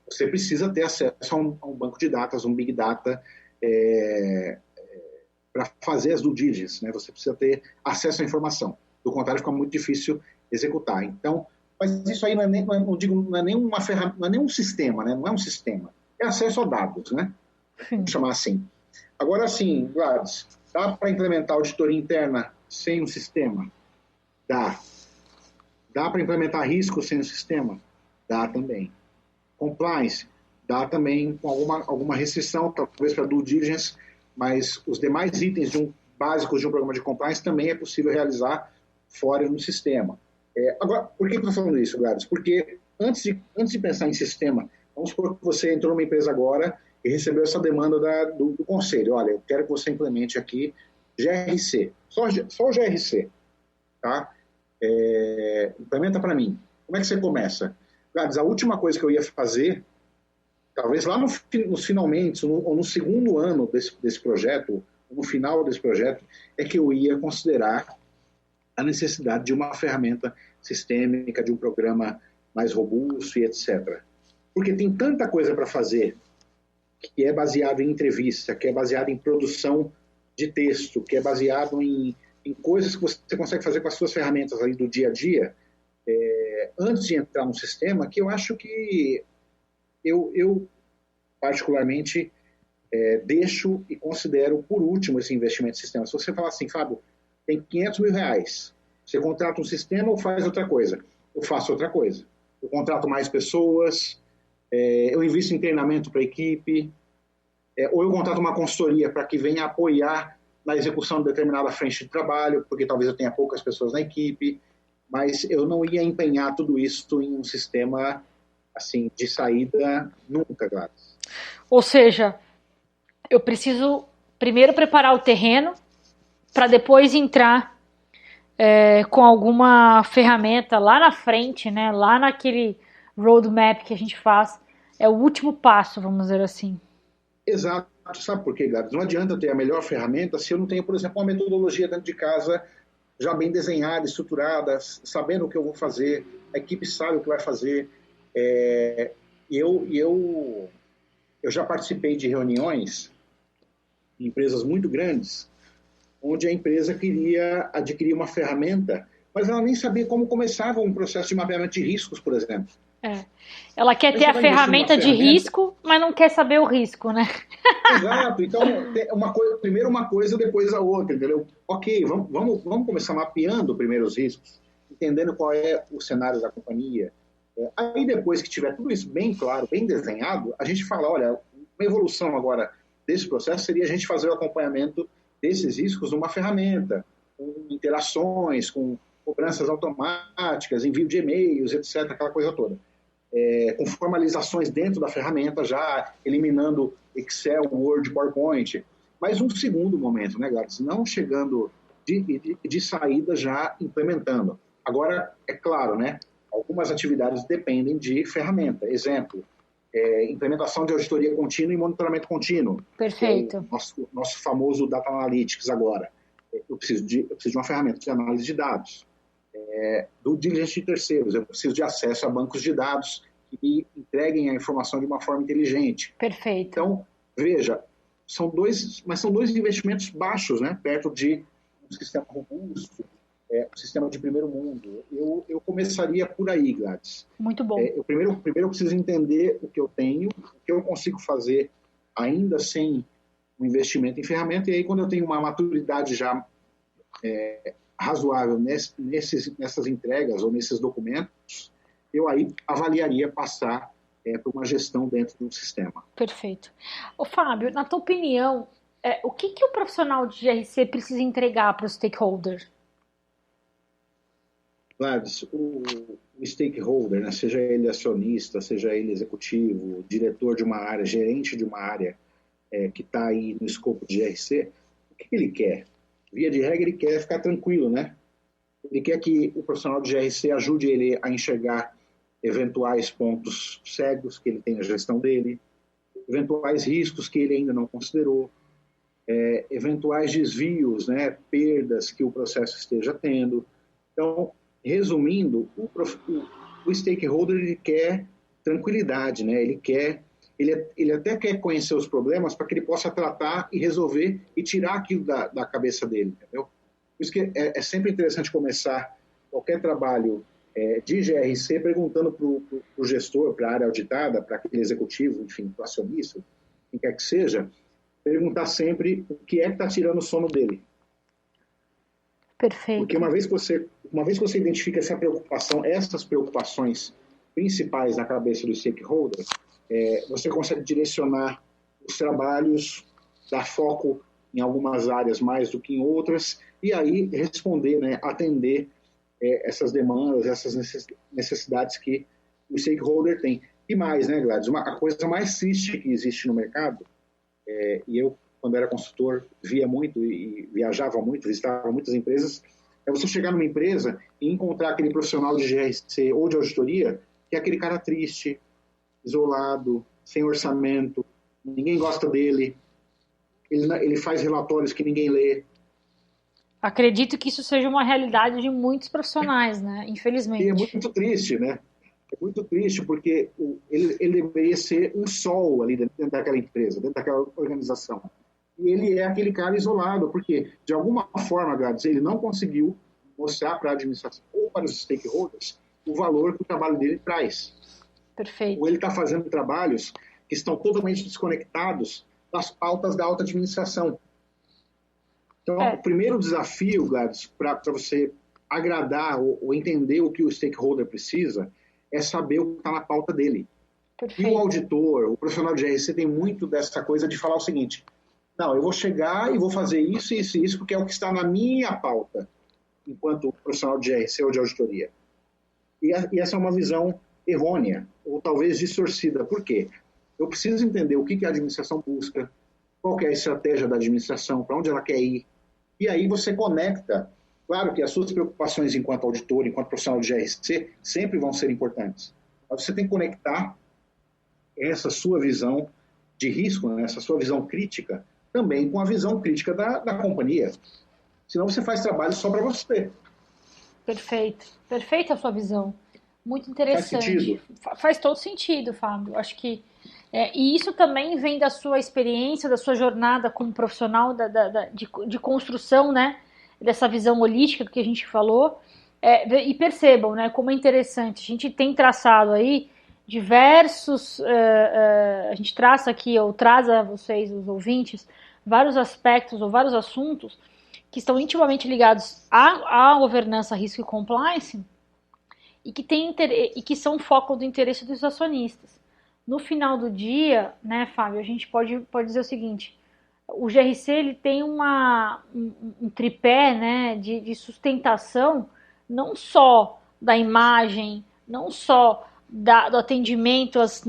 Você precisa ter acesso a um banco de dados, um big data, para fazer as due diligence, né? Você precisa ter acesso à informação. Do contrário, fica muito difícil executar. Então, Mas isso aí não é nem uma ferramenta, não é nem um sistema, né? Não é um sistema. É acesso a dados, né? Vamos chamar assim. Agora, sim, Gladys, dá para implementar auditoria interna sem um sistema? Dá. Dá para implementar risco sem um sistema? Dá também. Compliance? Dá também com alguma restrição, talvez para due diligence, mas os demais itens básicos de um programa de compliance também é possível realizar fora do sistema. Agora, por que eu estou falando isso, Gladys? Porque antes de pensar em sistema, vamos supor que você entrou numa empresa agora e recebeu essa demanda do conselho. Olha, eu quero que você implemente aqui GRC, só o GRC, tá? Implementa para mim. Como é que você começa? Gladys, a última coisa que eu ia fazer, talvez lá nos finalmente, ou no segundo ano desse projeto, ou no final desse projeto, é que eu ia considerar a necessidade de uma ferramenta sistêmica, de um programa mais robusto e etc. Porque tem tanta coisa para fazer que é baseado em entrevista, que é baseado em produção de texto, que é baseado em coisas que você consegue fazer com as suas ferramentas ali do dia a dia, antes de entrar no sistema, que eu acho que eu particularmente, deixo e considero por último esse investimento em sistema. Se você falar assim, Fábio, tem R$500 mil, você contrata um sistema ou faz outra coisa? Eu faço outra coisa. Eu contrato mais pessoas, eu invisto em treinamento para a equipe, ou eu contrato uma consultoria para que venha apoiar na execução de determinada frente de trabalho, porque talvez eu tenha poucas pessoas na equipe, mas eu não ia empenhar tudo isso em um sistema assim, de saída nunca, Gladys. Ou seja, eu preciso primeiro preparar o terreno para depois entrar com alguma ferramenta lá na frente, né? Lá naquele roadmap que a gente faz. É o último passo, vamos dizer assim. Exato. Sabe por quê, Gladys? Não adianta ter a melhor ferramenta se eu não tenho, por exemplo, uma metodologia dentro de casa já bem desenhada, estruturada, sabendo o que eu vou fazer, a equipe sabe o que vai fazer. Eu já participei de reuniões em empresas muito grandes, onde a empresa queria adquirir uma ferramenta, mas ela nem sabia como começava um processo de mapeamento de riscos, por exemplo. Ela quer ter a ferramenta de risco, mas não quer saber o risco, né? Exato. Então, primeiro uma coisa, depois a outra, entendeu? Ok, vamos começar mapeando primeiro os riscos, entendendo qual é o cenário da companhia. Aí depois que tiver tudo isso bem claro, bem desenhado, a gente fala, olha, uma evolução agora desse processo seria a gente fazer o acompanhamento desses riscos numa ferramenta, com interações, com cobranças automáticas, envio de e-mails, etc., aquela coisa toda. Com formalizações dentro da ferramenta, já eliminando Excel, Word, PowerPoint. Mas um segundo momento, né, Gladys? Não chegando de saída já implementando. Agora, é claro, né? Algumas atividades dependem de ferramenta. Exemplo, implementação de auditoria contínua e monitoramento contínuo. Perfeito. Nosso famoso Data Analytics agora. Eu preciso de uma ferramenta de análise de dados. Do diligence de terceiros. Eu preciso de acesso a bancos de dados que me entreguem a informação de uma forma inteligente. Perfeito. Então, veja, são dois investimentos baixos, né? Perto de um sistema robusto, um sistema de primeiro mundo. Eu começaria por aí, Gladys. Muito bom. Primeiro eu preciso entender o que eu tenho, o que eu consigo fazer ainda sem um investimento em ferramenta, e aí quando eu tenho uma maturidade já razoável nessas entregas ou nesses documentos, eu aí avaliaria passar por uma gestão dentro do sistema. Perfeito. Ô, Fábio, na tua opinião, o que o profissional de GRC precisa entregar para o stakeholder? Gladys, o stakeholder, né, seja ele acionista, seja ele executivo, diretor de uma área, gerente de uma área que está aí no escopo de GRC, o que ele quer? Via de regra, ele quer ficar tranquilo, né? Ele quer que o profissional de GRC ajude ele a enxergar eventuais pontos cegos que ele tem na gestão dele, eventuais riscos que ele ainda não considerou, eventuais desvios, né, perdas que o processo esteja tendo. Então, resumindo, o stakeholder ele quer tranquilidade, né? Ele até quer conhecer os problemas para que ele possa tratar e resolver e tirar aquilo da cabeça dele, entendeu? Por isso que é sempre interessante começar qualquer trabalho de GRC, perguntando para o gestor, para a área auditada, para aquele executivo, enfim, para o acionista, quem quer que seja, perguntar sempre o que é que está tirando o sono dele. Perfeito. Porque uma vez que você identifica essa preocupação, essas preocupações principais na cabeça do stakeholder, você consegue direcionar os trabalhos, dar foco em algumas áreas mais do que em outras, e aí responder, né, atender essas demandas, essas necessidades que o stakeholder tem. E mais, né, Gladys, a coisa mais triste que existe no mercado, e eu, quando era consultor, via muito e viajava muito, visitava muitas empresas, é você chegar numa empresa e encontrar aquele profissional de GRC ou de auditoria, que é aquele cara triste, isolado, sem orçamento, ninguém gosta dele, ele faz relatórios que ninguém lê. Acredito que isso seja uma realidade de muitos profissionais, né? Infelizmente. E é muito triste, né? É muito triste porque ele deveria ser um sol ali dentro daquela empresa, dentro daquela organização. E ele é aquele cara isolado, porque, de alguma forma, Gladys, ele não conseguiu mostrar para a administração ou para os stakeholders o valor que o trabalho dele traz. Perfeito. Ou ele está fazendo trabalhos que estão totalmente desconectados das pautas da alta administração. Então, o primeiro desafio, Gladys, para você agradar ou entender o que o stakeholder precisa, é saber o que está na pauta dele. Perfeito. E o auditor, o profissional de GRC tem muito dessa coisa de falar o seguinte: não, eu vou chegar e vou fazer isso, isso e isso, porque é o que está na minha pauta, enquanto profissional de GRC ou de auditoria. E essa é uma visão errônea, ou talvez distorcida. Por quê? Eu preciso entender o que a administração busca, qual que é a estratégia da administração, para onde ela quer ir. E aí você conecta. Claro que as suas preocupações enquanto auditor, enquanto profissional de GRC, sempre vão ser importantes. Mas você tem que conectar essa sua visão de risco, né, essa sua visão crítica, também com a visão crítica da companhia. Senão você faz trabalho só para você. Perfeito. Perfeita a sua visão. Muito interessante. Faz sentido? Faz todo sentido, Fábio. Acho que e isso também vem da sua experiência, da sua jornada como profissional de construção, né, dessa visão holística que a gente falou. E percebam, né, como é interessante. A gente tem traçado aí diversos... a gente traça aqui, ou traz a vocês, os ouvintes, vários aspectos ou vários assuntos que estão intimamente ligados à governança, risco e compliance e que são foco do interesse dos acionistas. No final do dia, né, Fábio, a gente pode dizer o seguinte: o GRC ele tem um tripé, né, de sustentação, não só da imagem, não só do atendimento às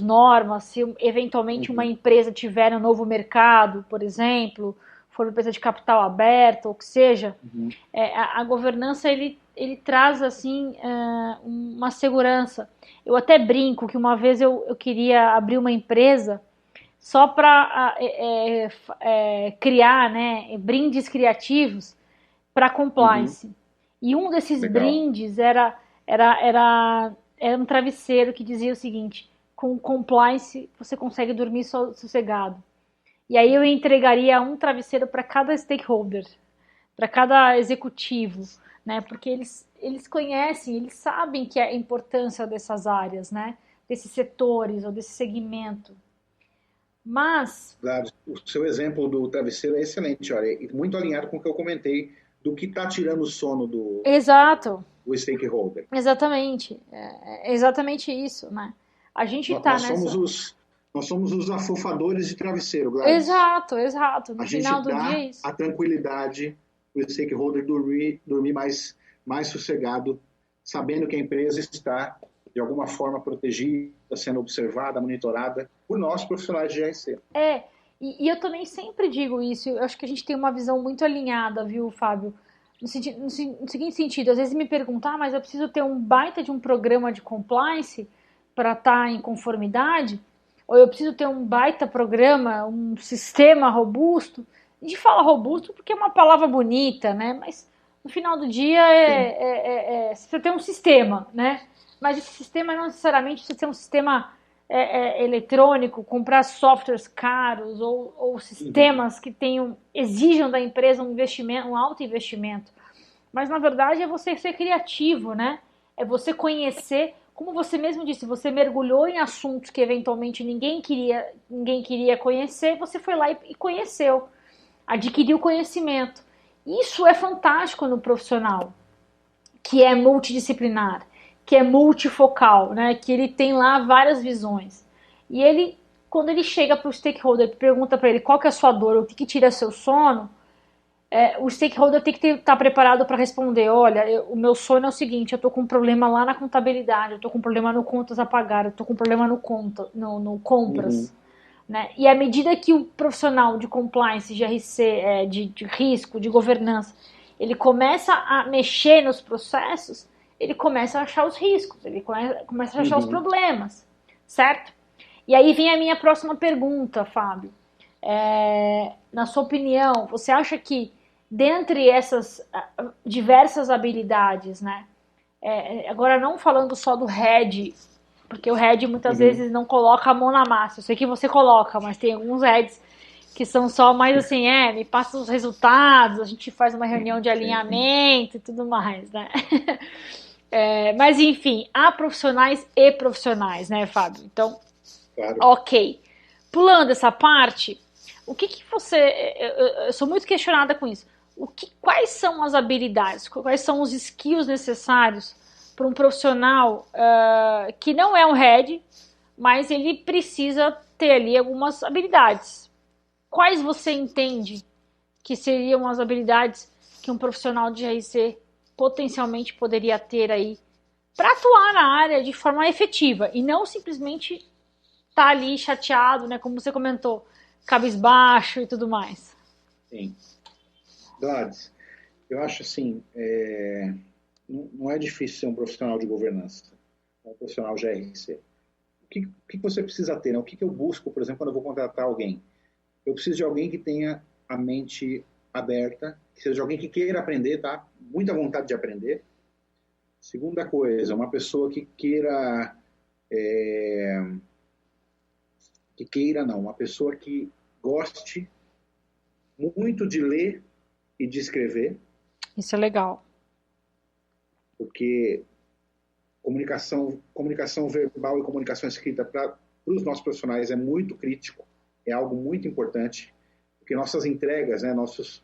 normas, se eventualmente uma empresa tiver um novo mercado, por exemplo, for uma empresa de capital aberto, ou que seja, a governança ele traz assim uma segurança. Eu até brinco que uma vez eu queria abrir uma empresa só para criar, né, brindes criativos para compliance. E um desses brindes era um travesseiro que dizia o seguinte: com compliance você consegue dormir sossegado. E aí eu entregaria um travesseiro para cada stakeholder, para cada executivo, né? Porque eles conhecem, eles sabem que é a importância dessas áreas, né? Desses setores ou desse segmento. Mas... Claro, o seu exemplo do travesseiro é excelente, olha, e muito alinhado com o que eu comentei do que está tirando o sono do stakeholder. Exatamente. É exatamente isso, né? A gente está nessa... Nós somos os afofadores de travesseiro, Gladys. Exato. No final do dia é isso. A tranquilidade para o stakeholder dormir mais sossegado, sabendo que a empresa está, de alguma forma, protegida, sendo observada, monitorada por nós, profissionais de GRC. E eu também sempre digo isso, eu acho que a gente tem uma visão muito alinhada, viu, Fábio? No seguinte sentido, às vezes me perguntam, mas eu preciso ter um baita de um programa de compliance para estar em conformidade? Ou eu preciso ter um baita programa, um sistema robusto? A gente fala robusto porque é uma palavra bonita, né? Mas no final do dia você tem um sistema, né? Mas esse sistema não necessariamente precisa ser um sistema eletrônico, comprar softwares caros ou sistemas que exijam da empresa um investimento, um alto investimento. Mas na verdade é você ser criativo, né? é você conhecer, como você mesmo disse, você mergulhou em assuntos que eventualmente ninguém queria conhecer, você foi lá e conheceu, adquiriu conhecimento. Isso é fantástico no profissional, que é multidisciplinar, que é multifocal, né? Que ele tem lá várias visões. E ele, quando ele chega para o stakeholder e pergunta para ele qual que é a sua dor, o que tira seu sono, o stakeholder tem que estar preparado para responder, olha, o meu sono é o seguinte, eu estou com um problema lá na contabilidade, eu estou com um problema no contas a pagar, eu estou com um problema no compras. Né? E à medida que o profissional de compliance, de RC, de risco, de governança, ele começa a mexer nos processos, ele começa a achar os riscos, ele começa a achar os problemas, certo? E aí vem a minha próxima pergunta, Fábio. Na sua opinião, você acha que dentre essas diversas habilidades, né? Agora não falando só do head, porque o head muitas vezes não coloca a mão na massa. Eu sei que você coloca, mas tem alguns heads que são só mais assim, me passa os resultados, a gente faz uma reunião de alinhamento e tudo mais, né? Mas enfim, há profissionais e profissionais, né, Fábio? Então, claro. Ok. Pulando essa parte, o que você... Eu sou muito questionada com isso. Quais são as habilidades, quais são os skills necessários para um profissional que não é um head, mas ele precisa ter ali algumas habilidades? Quais você entende que seriam as habilidades que um profissional de RC potencialmente poderia ter aí para atuar na área de forma efetiva e não simplesmente estar ali chateado, né, como você comentou, cabisbaixo e tudo mais? Sim. Gladys, eu acho assim, não é difícil ser um profissional de governança, um profissional de RC. O que você precisa ter? Né? O que eu busco, por exemplo, quando eu vou contratar alguém? Eu preciso de alguém que tenha a mente aberta, que seja alguém que queira aprender, tá? Muita vontade de aprender. Segunda coisa, uma pessoa que queira... uma pessoa que goste muito de ler e de escrever. Isso é legal. Porque comunicação verbal e comunicação escrita para os nossos profissionais é muito crítico, é algo muito importante, porque nossas entregas, né, nossos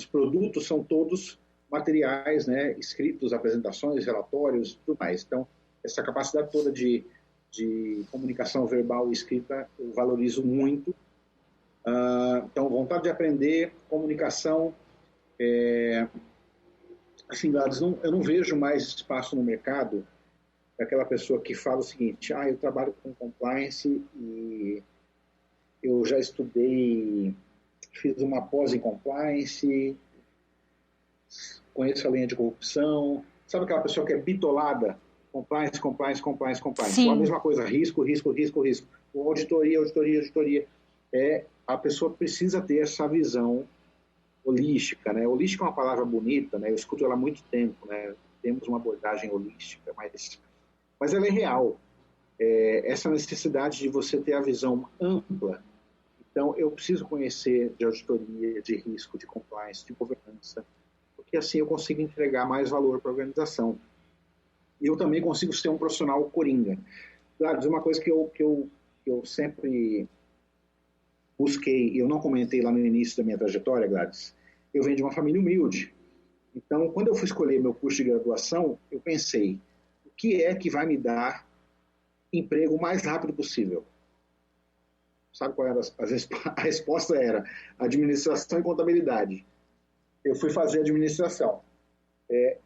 produtos são todos materiais, né, escritos, apresentações, relatórios, tudo mais. Então, essa capacidade toda de comunicação verbal e escrita eu valorizo muito. Então, vontade de aprender, comunicação... Assim, Gladys, eu não vejo mais espaço no mercado para aquela pessoa que fala o seguinte, eu trabalho com compliance e eu já estudei, fiz uma pós em compliance, conheço a linha de corrupção, sabe aquela pessoa que é bitolada? Compliance. Sim. A mesma coisa, risco. Auditoria. A pessoa precisa ter essa visão holística, né? Holística é uma palavra bonita, né? Eu escuto ela há muito tempo, né? Temos uma abordagem holística, mas ela é real. Essa necessidade de você ter a visão ampla. Então, eu preciso conhecer de auditoria, de risco, de compliance, de governança, porque assim eu consigo entregar mais valor para a organização. E eu também consigo ser um profissional coringa. Claro, uma coisa que eu sempre busquei, e eu não comentei lá no início da minha trajetória, Gladys, eu venho de uma família humilde. Então, quando eu fui escolher meu curso de graduação, eu pensei, o que é que vai me dar emprego o mais rápido possível? Sabe qual era a resposta? Era administração e contabilidade. Eu fui fazer administração.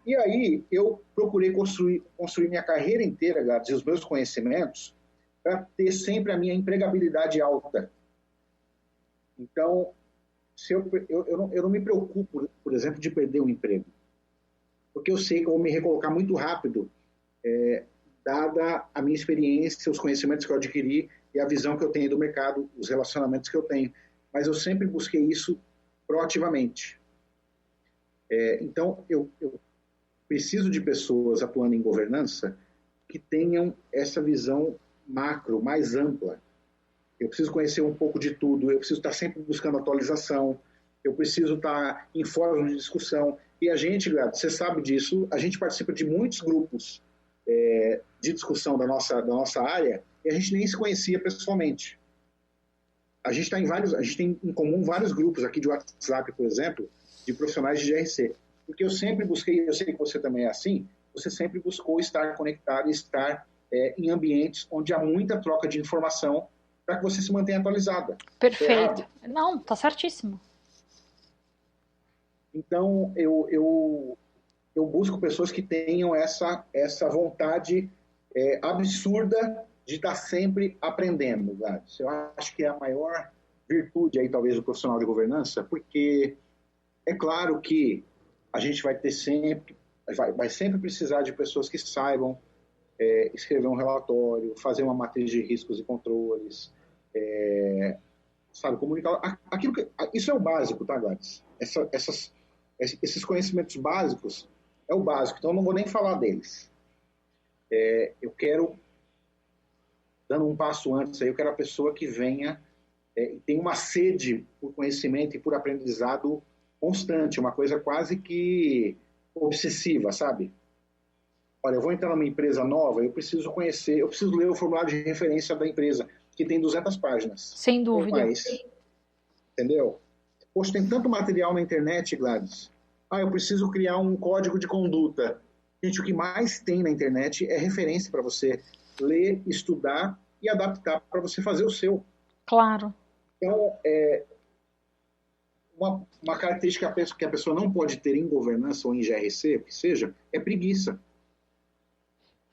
E aí, eu procurei construir minha carreira inteira, Gladys, e os meus conhecimentos, para ter sempre a minha empregabilidade alta. Então, eu não me preocupo, por exemplo, de perder um emprego. Porque eu sei que eu vou me recolocar muito rápido, dada a minha experiência, os conhecimentos que eu adquiri e a visão que eu tenho do mercado, os relacionamentos que eu tenho. Mas eu sempre busquei isso proativamente. Então, eu preciso de pessoas atuando em governança que tenham essa visão macro, mais ampla. Eu preciso conhecer um pouco de tudo, eu preciso estar sempre buscando atualização, eu preciso estar em fóruns de discussão. E a gente, Gato, você sabe disso, a gente participa de muitos grupos de discussão da nossa área e a gente nem se conhecia pessoalmente. A gente tem em comum vários grupos aqui de WhatsApp, por exemplo, de profissionais de GRC. Porque eu sempre busquei, eu sei que você também é assim, você sempre buscou estar conectado e estar em ambientes onde há muita troca de informação para que você se mantenha atualizada. Perfeito. Não, tá certíssimo. Então, eu busco pessoas que tenham essa vontade absurda de estar sempre aprendendo, Gladys. Eu acho que é a maior virtude aí, talvez, do profissional de governança, porque é claro que a gente vai ter sempre, vai sempre precisar de pessoas que saibam escrever um relatório, fazer uma matriz de riscos e controles, sabe, comunicar. Isso é o básico, tá, Gladys? Esses conhecimentos básicos é o básico, então eu não vou nem falar deles. Eu quero, dando um passo antes, eu quero a pessoa que venha e tem uma sede por conhecimento e por aprendizado constante, uma coisa quase que obsessiva, sabe? Olha, eu vou entrar numa empresa nova, eu preciso conhecer, eu preciso ler o formulário de referência da empresa, que tem 200 páginas. Sem dúvida. Entendeu? Poxa, tem tanto material na internet, Gladys. Eu preciso criar um código de conduta. Gente, o que mais tem na internet é referência para você ler, estudar e adaptar para você fazer o seu. Claro. Então, uma característica que a pessoa não pode ter em governança ou em GRC, o que seja, é preguiça.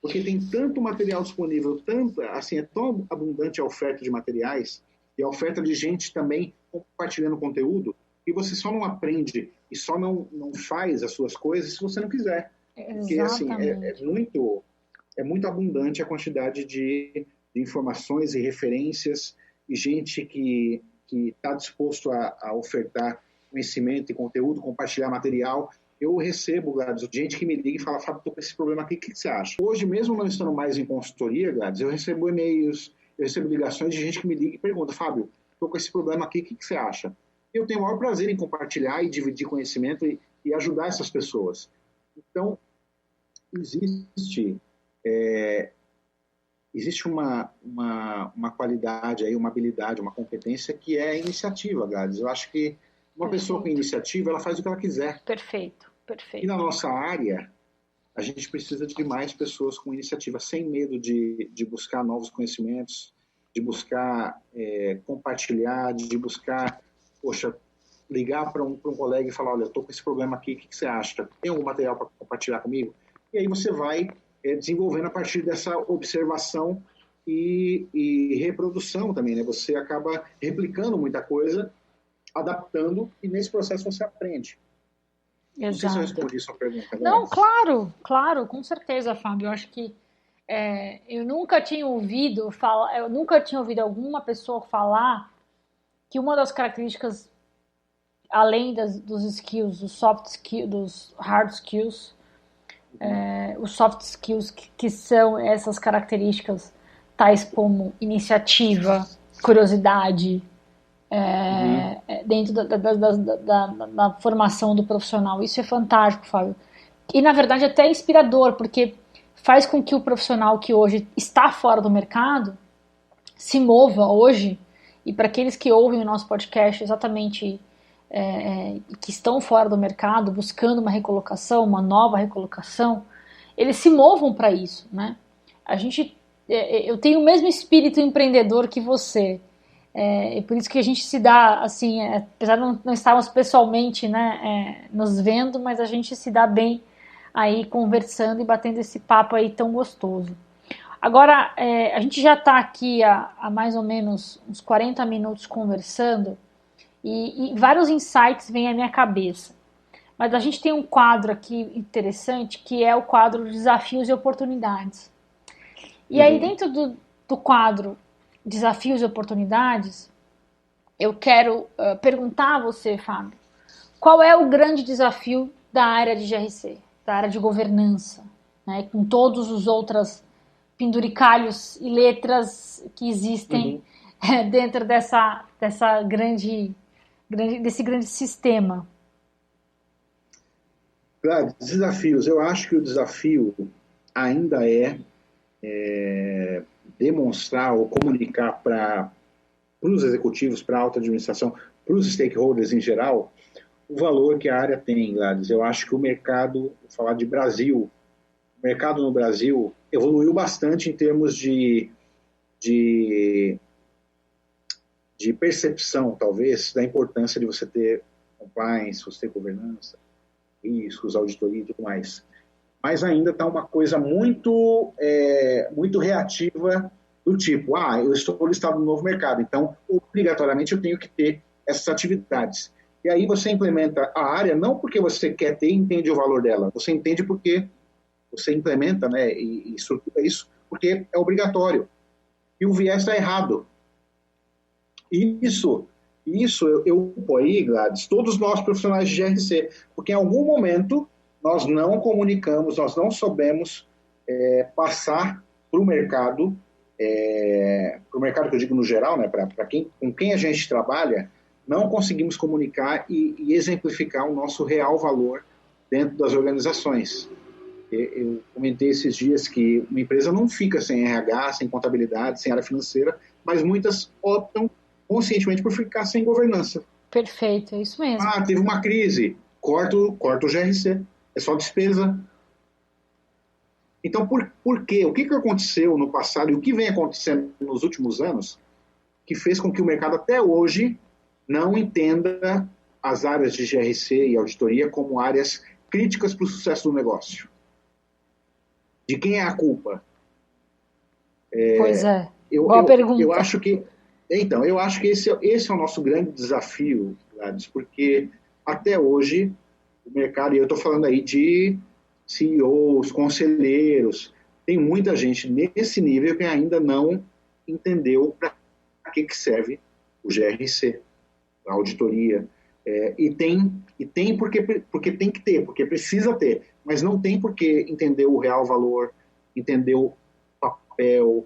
Porque tem tanto material disponível, assim, é tão abundante a oferta de materiais e a oferta de gente também compartilhando conteúdo, que você só não aprende e só não faz as suas coisas se você não quiser. Porque, assim, é muito abundante a quantidade de informações e referências e gente que está disposto a ofertar conhecimento e conteúdo, compartilhar material. Eu recebo, Gladys, gente que me liga e fala, Fábio, estou com esse problema aqui, o que você acha? Hoje, mesmo não estando mais em consultoria, Gladys, eu recebo e-mails, eu recebo ligações de gente que me liga e pergunta, Fábio, estou com esse problema aqui, o que você acha? Eu tenho o maior prazer em compartilhar e dividir conhecimento e ajudar essas pessoas. Então, existe uma qualidade, aí, uma habilidade, uma competência que é a iniciativa, Gladys. Eu acho que uma pessoa com iniciativa, ela faz o que ela quiser. Perfeito. E na nossa área, a gente precisa de mais pessoas com iniciativa, sem medo de buscar novos conhecimentos, de buscar compartilhar, de buscar, ligar para um colega e falar, olha, eu estou com esse problema aqui, o que você acha? Tem algum material para compartilhar comigo? E aí você vai desenvolvendo a partir dessa observação e reprodução também, né? Você acaba replicando muita coisa, adaptando, e nesse processo você aprende. Exato. Não sei se eu respondi a sua pergunta. Não, claro, com certeza, Fábio. Eu acho que eu nunca tinha ouvido alguma pessoa falar que uma das características, além dos skills, dos soft skills, dos hard skills, os soft skills que são essas características tais como iniciativa, curiosidade, dentro da formação do profissional. Isso é fantástico, Fábio. E, na verdade, até é inspirador, porque faz com que o profissional que hoje está fora do mercado se mova hoje, e para aqueles que ouvem o nosso podcast exatamente que estão fora do mercado, buscando uma recolocação, uma nova recolocação, eles se movam para isso, né? Eu tenho o mesmo espírito empreendedor que você, e por isso que a gente se dá, assim, apesar de não estarmos pessoalmente, né, nos vendo, mas a gente se dá bem aí conversando e batendo esse papo aí tão gostoso. Agora, a gente já está aqui há mais ou menos uns 40 minutos conversando, e vários insights vêm à minha cabeça. Mas a gente tem um quadro aqui interessante, que é o quadro Desafios e Oportunidades. E aí, dentro do quadro Desafios e Oportunidades, eu quero perguntar a você, Fábio, qual é o grande desafio da área de GRC, da área de governança, né, com todos os outros penduricalhos e letras que existem dentro desse grande sistema? Claro, desafios. Eu acho que o desafio ainda demonstrar ou comunicar para os executivos, para a alta administração, para os stakeholders em geral, o valor que a área tem, Gladys. Eu acho que o mercado, vou falar de Brasil, o mercado no Brasil evoluiu bastante em termos de percepção, talvez, da importância de você ter compliance, você ter governança, riscos, auditoria e tudo mais. Mas ainda está uma coisa muito reativa do tipo, eu estou listado no novo mercado, então, obrigatoriamente, eu tenho que ter essas atividades. E aí você implementa a área não porque você quer ter e entende o valor dela, você entende porque você implementa, né, e estrutura isso, porque é obrigatório. E o viés está errado. Isso eu aí, Gladys, todos nós profissionais de GRC, porque em algum momento nós não comunicamos, nós não soubemos passar para o mercado que eu digo no geral, né, com quem a gente trabalha, não conseguimos comunicar e exemplificar o nosso real valor dentro das organizações. Eu comentei esses dias que uma empresa não fica sem RH, sem contabilidade, sem área financeira, mas muitas optam conscientemente por ficar sem governança. Perfeito, é isso mesmo. Teve uma crise, corta o GRC, é só despesa. Então, por quê? O que aconteceu no passado e o que vem acontecendo nos últimos anos que fez com que o mercado até hoje não entenda as áreas de GRC e auditoria como áreas críticas para o sucesso do negócio? De quem é a culpa? Pois é, boa pergunta. Eu acho que esse é o nosso grande desafio, Gladys, porque até hoje o mercado, e eu estou falando aí de CEOs, conselheiros, tem muita gente nesse nível que ainda não entendeu para que serve o GRC, a auditoria. E tem porque tem que ter, porque precisa ter, mas não tem porque entender o real valor, entender o papel.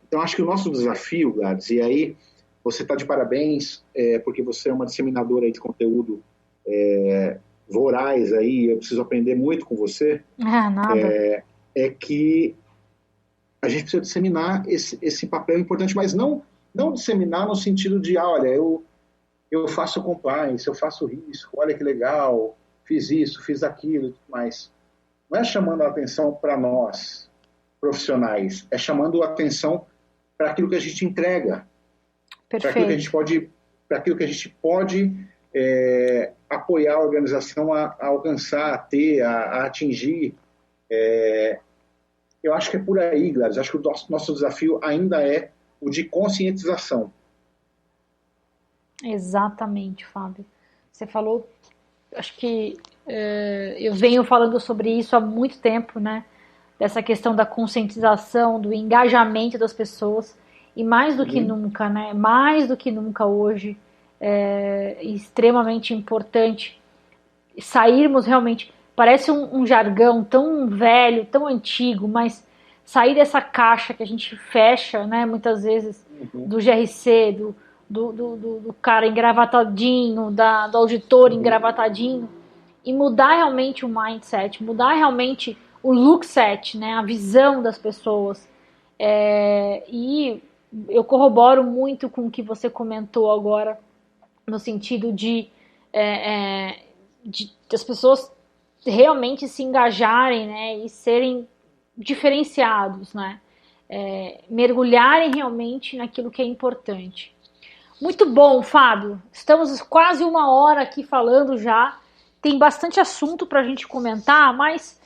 Então, acho que o nosso desafio, Gladys, e aí você está de parabéns, porque você é uma disseminadora aí de conteúdo voraz, aí, eu preciso aprender muito com você, nada. é que a gente precisa disseminar esse papel importante, mas não disseminar no sentido de, olha, eu faço compliance, eu faço risco, olha que legal, fiz isso, fiz aquilo e tudo mais. Não é chamando a atenção para nós, profissionais, é chamando a atenção para aquilo que a gente entrega, para aquilo que a gente pode apoiar a organização a alcançar, a ter, a atingir. Eu acho que é por aí, Gladys. Acho que o nosso desafio ainda é o de conscientização. Exatamente, Fábio. Você falou, acho que eu venho falando sobre isso há muito tempo, né? Dessa questão da conscientização, do engajamento das pessoas. E mais do que nunca, né? Mais do que nunca hoje, é extremamente importante sairmos realmente. Parece um jargão tão velho, tão antigo, mas sair dessa caixa que a gente fecha, né? Muitas vezes, do GRC, do cara engravatadinho, do auditor engravatadinho, e mudar realmente o mindset, mudar realmente o look set, né, a visão das pessoas. E eu corroboro muito com o que você comentou agora, no sentido de as pessoas realmente se engajarem, né, e serem diferenciados, né, mergulharem realmente naquilo que é importante. Muito bom, Fábio. Estamos quase uma hora aqui falando já. Tem bastante assunto para a gente comentar, mas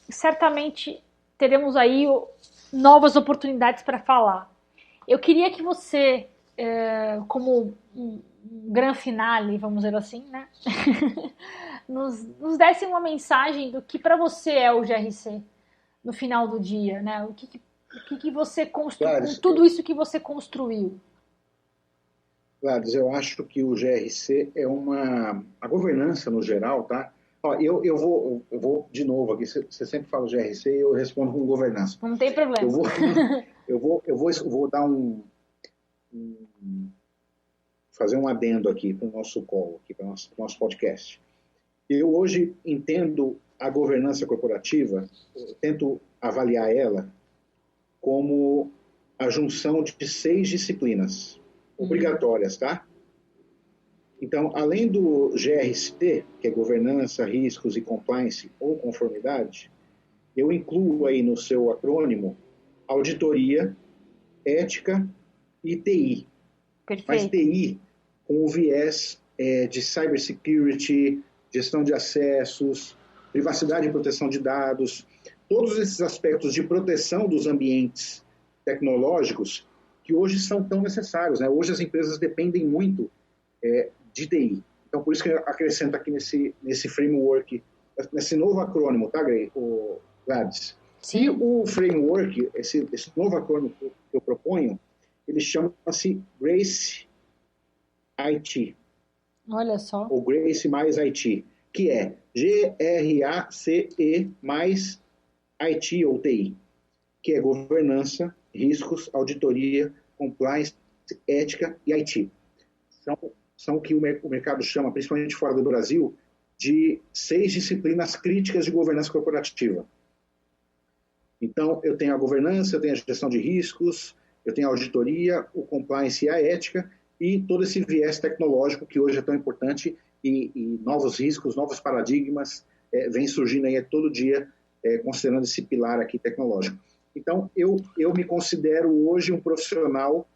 certamente teremos aí novas oportunidades para falar. Eu queria que você, como um gran finale, vamos dizer assim, né? nos desse uma mensagem do que para você é o GRC no final do dia, né? O que você construiu, com tudo isso que você construiu. Gladys, eu acho que o GRC a governança no geral, tá? Eu vou de novo aqui, você sempre fala GRC e eu respondo com governança. Não tem problema. Eu vou dar fazer um adendo aqui para o nosso call, aqui para o nosso podcast. Eu hoje entendo a governança corporativa, eu tento avaliar ela como a junção de 6 disciplinas obrigatórias, tá? Então, além do GRC, que é governança, riscos e compliance ou conformidade, eu incluo aí no seu acrônimo auditoria, ética e TI. Perfeito. Mas TI com o viés de cybersecurity, gestão de acessos, privacidade e proteção de dados, todos esses aspectos de proteção dos ambientes tecnológicos que hoje são tão necessários, né? Hoje as empresas dependem muito de TI. Então, por isso que eu acrescento aqui nesse framework, nesse novo acrônimo, tá, Gladys? Sim. E o framework, esse novo acrônimo que eu proponho, ele chama-se GRACE IT. Olha só. Ou GRACE mais IT, que é GRACE mais IT ou TI, que é governança, riscos, auditoria, compliance, ética e IT. São o que o mercado chama, principalmente fora do Brasil, de 6 disciplinas críticas de governança corporativa. Então, eu tenho a governança, eu tenho a gestão de riscos, eu tenho a auditoria, o compliance e a ética, e todo esse viés tecnológico que hoje é tão importante, e novos riscos, novos paradigmas vêm surgindo aí todo dia, considerando esse pilar aqui tecnológico. Então, eu me considero hoje um profissional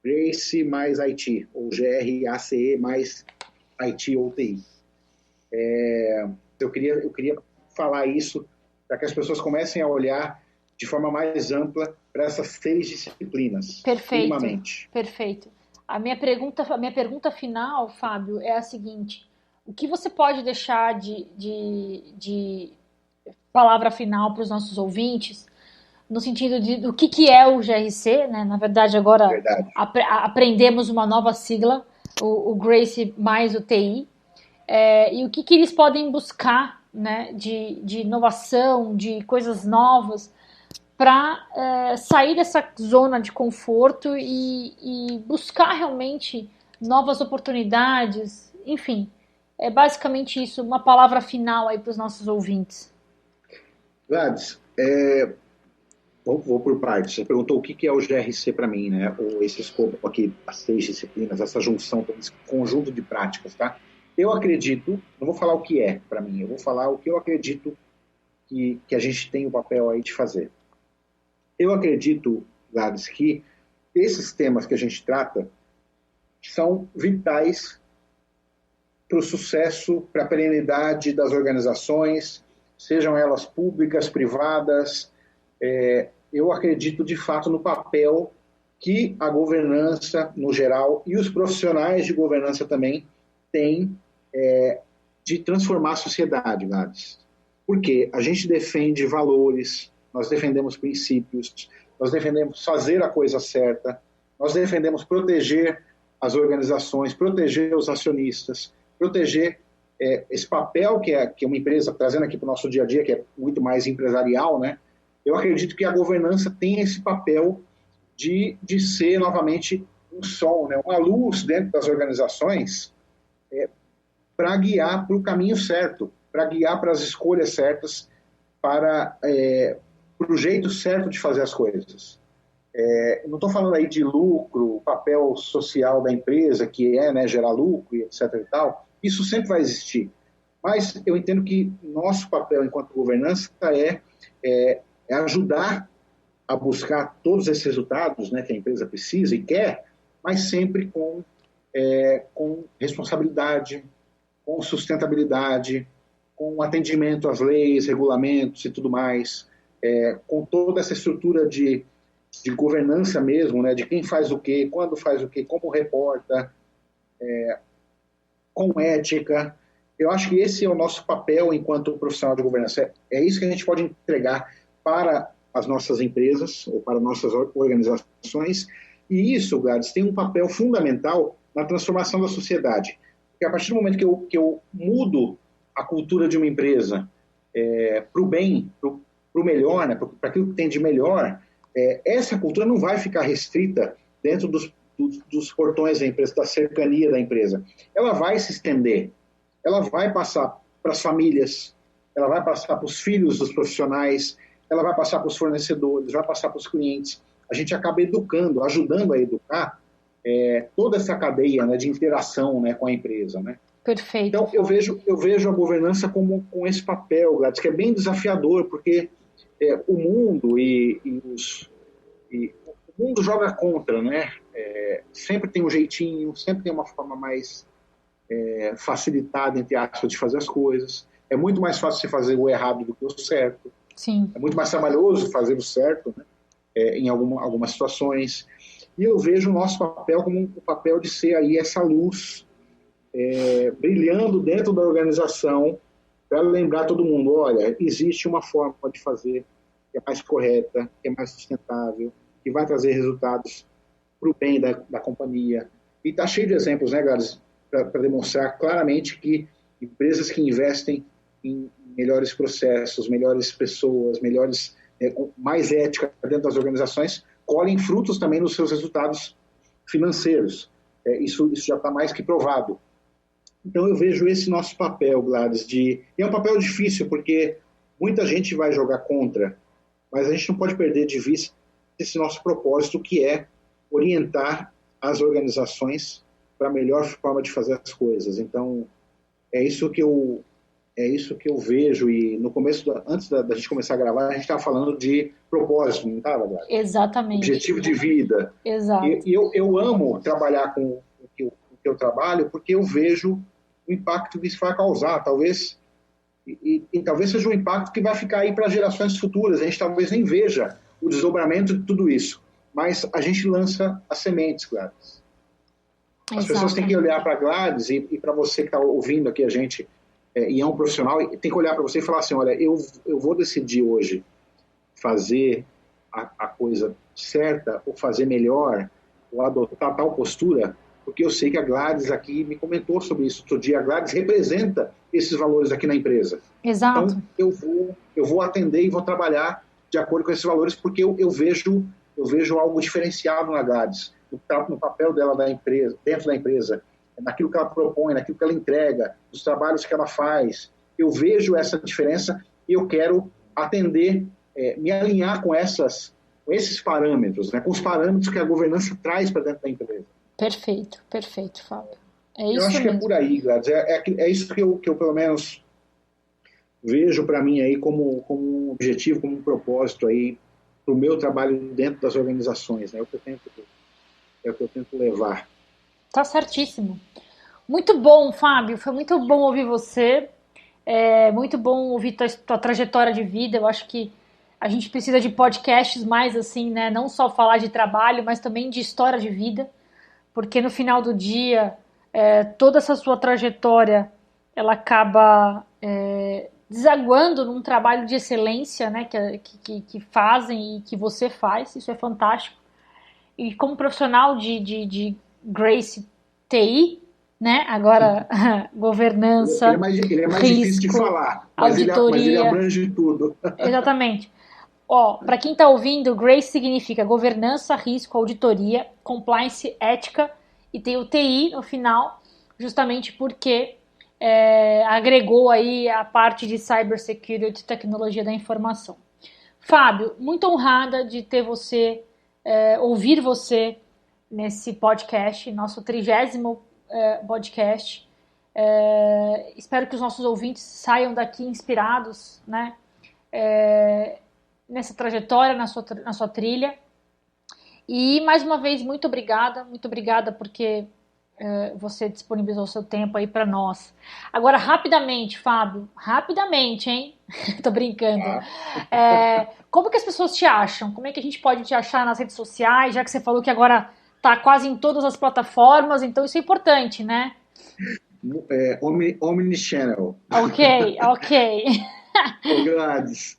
GRACE mais IT, ou GRACE mais IT ou TI. Eu queria falar isso para que as pessoas comecem a olhar de forma mais ampla para essas 6 disciplinas. Perfeito, minimamente. perfeito. A minha pergunta final, Fábio, é a seguinte: o que você pode deixar de palavra final para os nossos ouvintes, no sentido do que é o GRC, né? Na verdade, agora aprendemos uma nova sigla, o GRACE mais o TI, e o que eles podem buscar, né, de inovação, de coisas novas, para sair dessa zona de conforto e buscar realmente novas oportunidades. Enfim, é basicamente isso, uma palavra final aí para os nossos ouvintes. Gladys, vou por partes. Você perguntou o que é o GRC para mim, né? Ou esse escopo aqui, as 6 disciplinas, essa junção, esse conjunto de práticas, tá? Eu acredito, não vou falar o que é para mim, eu vou falar o que eu acredito que a gente tem o papel aí de fazer. Eu acredito, Gladys, que esses temas que a gente trata são vitais para o sucesso, para a perenidade das organizações, sejam elas públicas, privadas. Eu acredito, de fato, no papel que a governança, no geral, e os profissionais de governança também têm de transformar a sociedade, Gladys. Porque a gente defende valores, nós defendemos princípios, nós defendemos fazer a coisa certa, nós defendemos proteger as organizações, proteger os acionistas, proteger esse papel que é uma empresa, trazendo aqui para o nosso dia a dia, que é muito mais empresarial, né? Eu acredito que a governança tem esse papel de ser, novamente, um sol, né? Uma luz dentro das organizações para guiar para o caminho certo, para guiar para as escolhas certas, para o jeito certo de fazer as coisas. Não estou falando aí de lucro, o papel social da empresa, que né, gerar lucro, e etc. e tal. Isso sempre vai existir. Mas eu entendo que nosso papel enquanto governança é ajudar a buscar todos esses resultados, né, que a empresa precisa e quer, mas sempre com responsabilidade, com sustentabilidade, com atendimento às leis, regulamentos e tudo mais, com toda essa estrutura de governança mesmo, né, de quem faz o quê, quando faz o quê, como reporta, com ética. Eu acho que esse é o nosso papel enquanto profissional de governança. É isso que a gente pode entregar para as nossas empresas ou para nossas organizações. E isso, Gladys, tem um papel fundamental na transformação da sociedade. Porque a partir do momento que eu mudo a cultura de uma empresa para o bem, para o melhor, né, para aquilo que tem de melhor, essa cultura não vai ficar restrita dentro dos portões da empresa, da cercania da empresa. Ela vai se estender, ela vai passar para as famílias, ela vai passar para os filhos dos profissionais, ela vai passar para os fornecedores, vai passar para os clientes. A gente acaba educando, ajudando a educar toda essa cadeia, né, de interação, né, com a empresa, né? Perfeito. Então, eu vejo a governança com esse papel, Gladys, que é bem desafiador, porque o mundo o mundo joga contra, né? Sempre tem um jeitinho, sempre tem uma forma mais facilitada, entre aspas, de fazer as coisas. É muito mais fácil você fazer o errado do que o certo. Sim. É muito mais trabalhoso fazer o certo, né? Em algumas situações. E eu vejo o nosso papel como o papel de ser aí essa luz brilhando dentro da organização para lembrar todo mundo, olha, existe uma forma de fazer que é mais correta, que é mais sustentável, que vai trazer resultados para o bem da companhia. E está cheio de exemplos, né, Gladys, para demonstrar claramente que empresas que investem em melhores processos, melhores pessoas, mais ética dentro das organizações, colhem frutos também nos seus resultados financeiros. Isso já está mais que provado. Então eu vejo esse nosso papel, Gladys, e é um papel difícil, porque muita gente vai jogar contra, mas a gente não pode perder de vista esse nosso propósito, que é orientar as organizações para a melhor forma de fazer as coisas. Então, é isso que eu vejo, e no começo, antes da gente começar a gravar, a gente estava falando de propósito, não estava, Gladys? Exatamente. Objetivo de vida. Exato. E eu amo trabalhar com o que eu trabalho, porque eu vejo o impacto que isso vai causar, talvez seja um impacto que vai ficar aí para gerações futuras. A gente talvez nem veja o desdobramento de tudo isso, mas a gente lança as sementes, Gladys. As pessoas têm que olhar para a Gladys e para você que está ouvindo aqui a gente, e é um profissional, tem que olhar para você e falar assim, olha, eu vou decidir hoje fazer a coisa certa, ou fazer melhor, ou adotar tal postura, porque eu sei que a Gladys aqui me comentou sobre isso outro dia. A Gladys representa esses valores aqui na empresa. Exato. Então, eu vou atender e vou trabalhar de acordo com esses valores, porque eu vejo algo diferenciado na Gladys, no papel dela dentro da empresa, naquilo que ela propõe, naquilo que ela entrega, nos trabalhos que ela faz. Eu vejo essa diferença e eu quero atender, me alinhar com esses parâmetros, né, com os parâmetros que a governança traz para dentro da empresa. Perfeito, Fábio. É isso eu acho mesmo. Que é por aí, Gladys. É isso que eu pelo menos vejo para mim aí como um objetivo, como um propósito aí para o meu trabalho dentro das organizações, né? É o que eu tento levar. Tá certíssimo. Muito bom, Fábio. Foi muito bom ouvir você. Muito bom ouvir tua trajetória de vida. Eu acho que a gente precisa de podcasts mais assim, né? Não só falar de trabalho, mas também de história de vida. Porque no final do dia, toda essa sua trajetória, ela acaba desaguando num trabalho de excelência, né, que fazem e que você faz. Isso é fantástico. E como profissional de Grace TI, né, agora governança, ele é mais risco, difícil de falar, mas ele abrange tudo. Exatamente. Para quem está ouvindo, Grace significa governança, risco, auditoria, compliance, ética, e tem o TI no final, justamente porque agregou aí a parte de cybersecurity, tecnologia da informação. Fábio, muito honrada de ter você, ouvir você nesse podcast, nosso 30º podcast. Espero que os nossos ouvintes saiam daqui inspirados, né? Nessa trajetória, na sua trilha. E mais uma vez, muito obrigada porque você disponibilizou o seu tempo aí para nós. Agora, rapidamente, Fábio, hein? Tô brincando. Como que as pessoas te acham? Como é que a gente pode te achar nas redes sociais, já que você falou que agora tá quase em todas as plataformas, então isso é importante, né? Omnichannel. Ok. Gladys,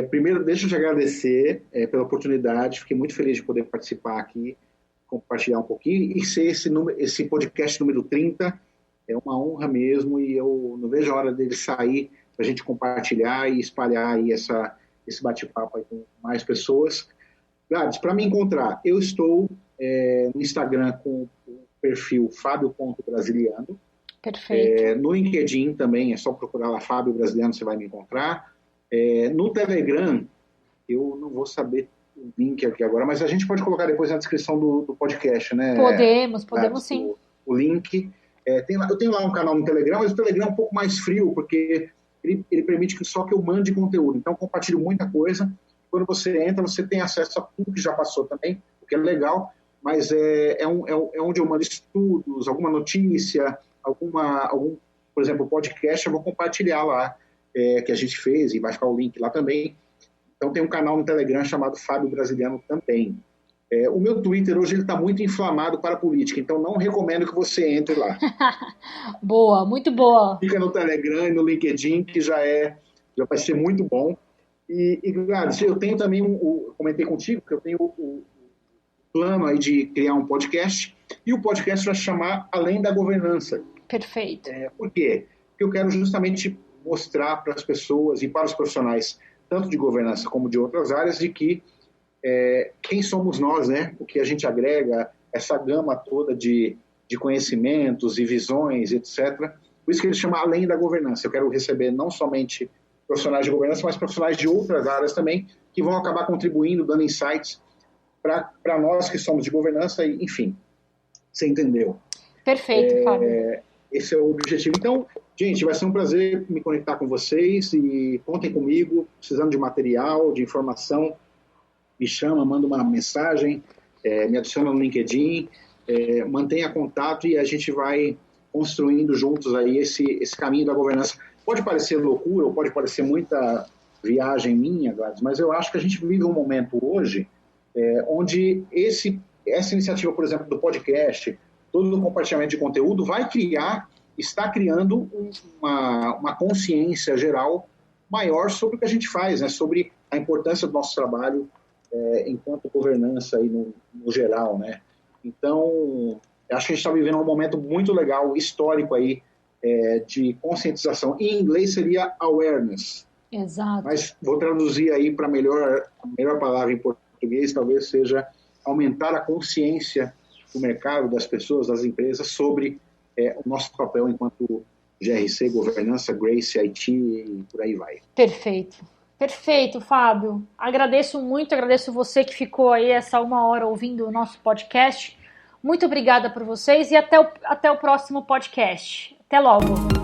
primeiro, deixa eu te agradecer pela oportunidade. Fiquei muito feliz de poder participar aqui, compartilhar um pouquinho, e ser esse podcast número 30 é uma honra mesmo, e eu não vejo a hora dele sair para a gente compartilhar e espalhar aí esse bate-papo aí com mais pessoas. Gladys, para me encontrar, eu estou no Instagram com o perfil Fábio.Brasiliano. Perfeito. No LinkedIn também, é só procurar lá Fábio Brasiliano, você vai me encontrar. No Telegram, eu não vou saber o link aqui agora, mas a gente pode colocar depois na descrição do podcast, né? Podemos sim. O link. Eu tenho lá um canal no Telegram, mas o Telegram é um pouco mais frio, porque ele permite que só que eu mande conteúdo. Então, eu compartilho muita coisa. Quando você entra, você tem acesso a tudo que já passou também, o que é legal, mas é onde eu mando estudos, alguma notícia, por exemplo, podcast, eu vou compartilhar lá, que a gente fez, e vai ficar o link lá também. Então, tem um canal no Telegram chamado Fábio Brasiliano também. O meu Twitter hoje está muito inflamado para a política, então não recomendo que você entre lá. Boa, muito boa. Fica no Telegram e no LinkedIn, que já vai ser muito bom. E claro, eu tenho também, eu comentei contigo, que eu tenho o plano aí de criar um podcast, e o podcast vai chamar Além da Governança. Perfeito. Por quê? Porque eu quero justamente mostrar para as pessoas e para os profissionais, tanto de governança como de outras áreas, de que quem somos nós, né? O que a gente agrega, essa gama toda de conhecimentos e visões, etc. Por isso que ele chama Além da Governança. Eu quero receber não somente profissionais de governança, mas profissionais de outras áreas também, que vão acabar contribuindo, dando insights para nós que somos de governança, e, enfim, você entendeu. Perfeito, Fábio. Esse é o objetivo. Então, gente, vai ser um prazer me conectar com vocês e contem comigo, precisando de material, de informação, me chama, manda uma mensagem, me adiciona no LinkedIn, mantenha contato e a gente vai construindo juntos aí esse caminho da governança. Pode parecer loucura, ou pode parecer muita viagem minha, Gladys, mas eu acho que a gente vive um momento hoje onde essa iniciativa, por exemplo, do podcast, todo o compartilhamento de conteúdo está criando uma consciência geral maior sobre o que a gente faz, né? Sobre a importância do nosso trabalho enquanto governança aí no geral, né? Então, acho que a gente está vivendo um momento muito legal, histórico aí, de conscientização. Em inglês seria awareness. Exato. Mas vou traduzir aí para a melhor palavra em português, talvez seja aumentar a consciência do mercado, das pessoas, das empresas, sobre o nosso papel enquanto GRC, governança, Grace, IT e por aí vai. Perfeito, Fábio. Agradeço você que ficou aí essa 1 hora ouvindo o nosso podcast. Muito obrigada por vocês e até o próximo podcast. Até logo.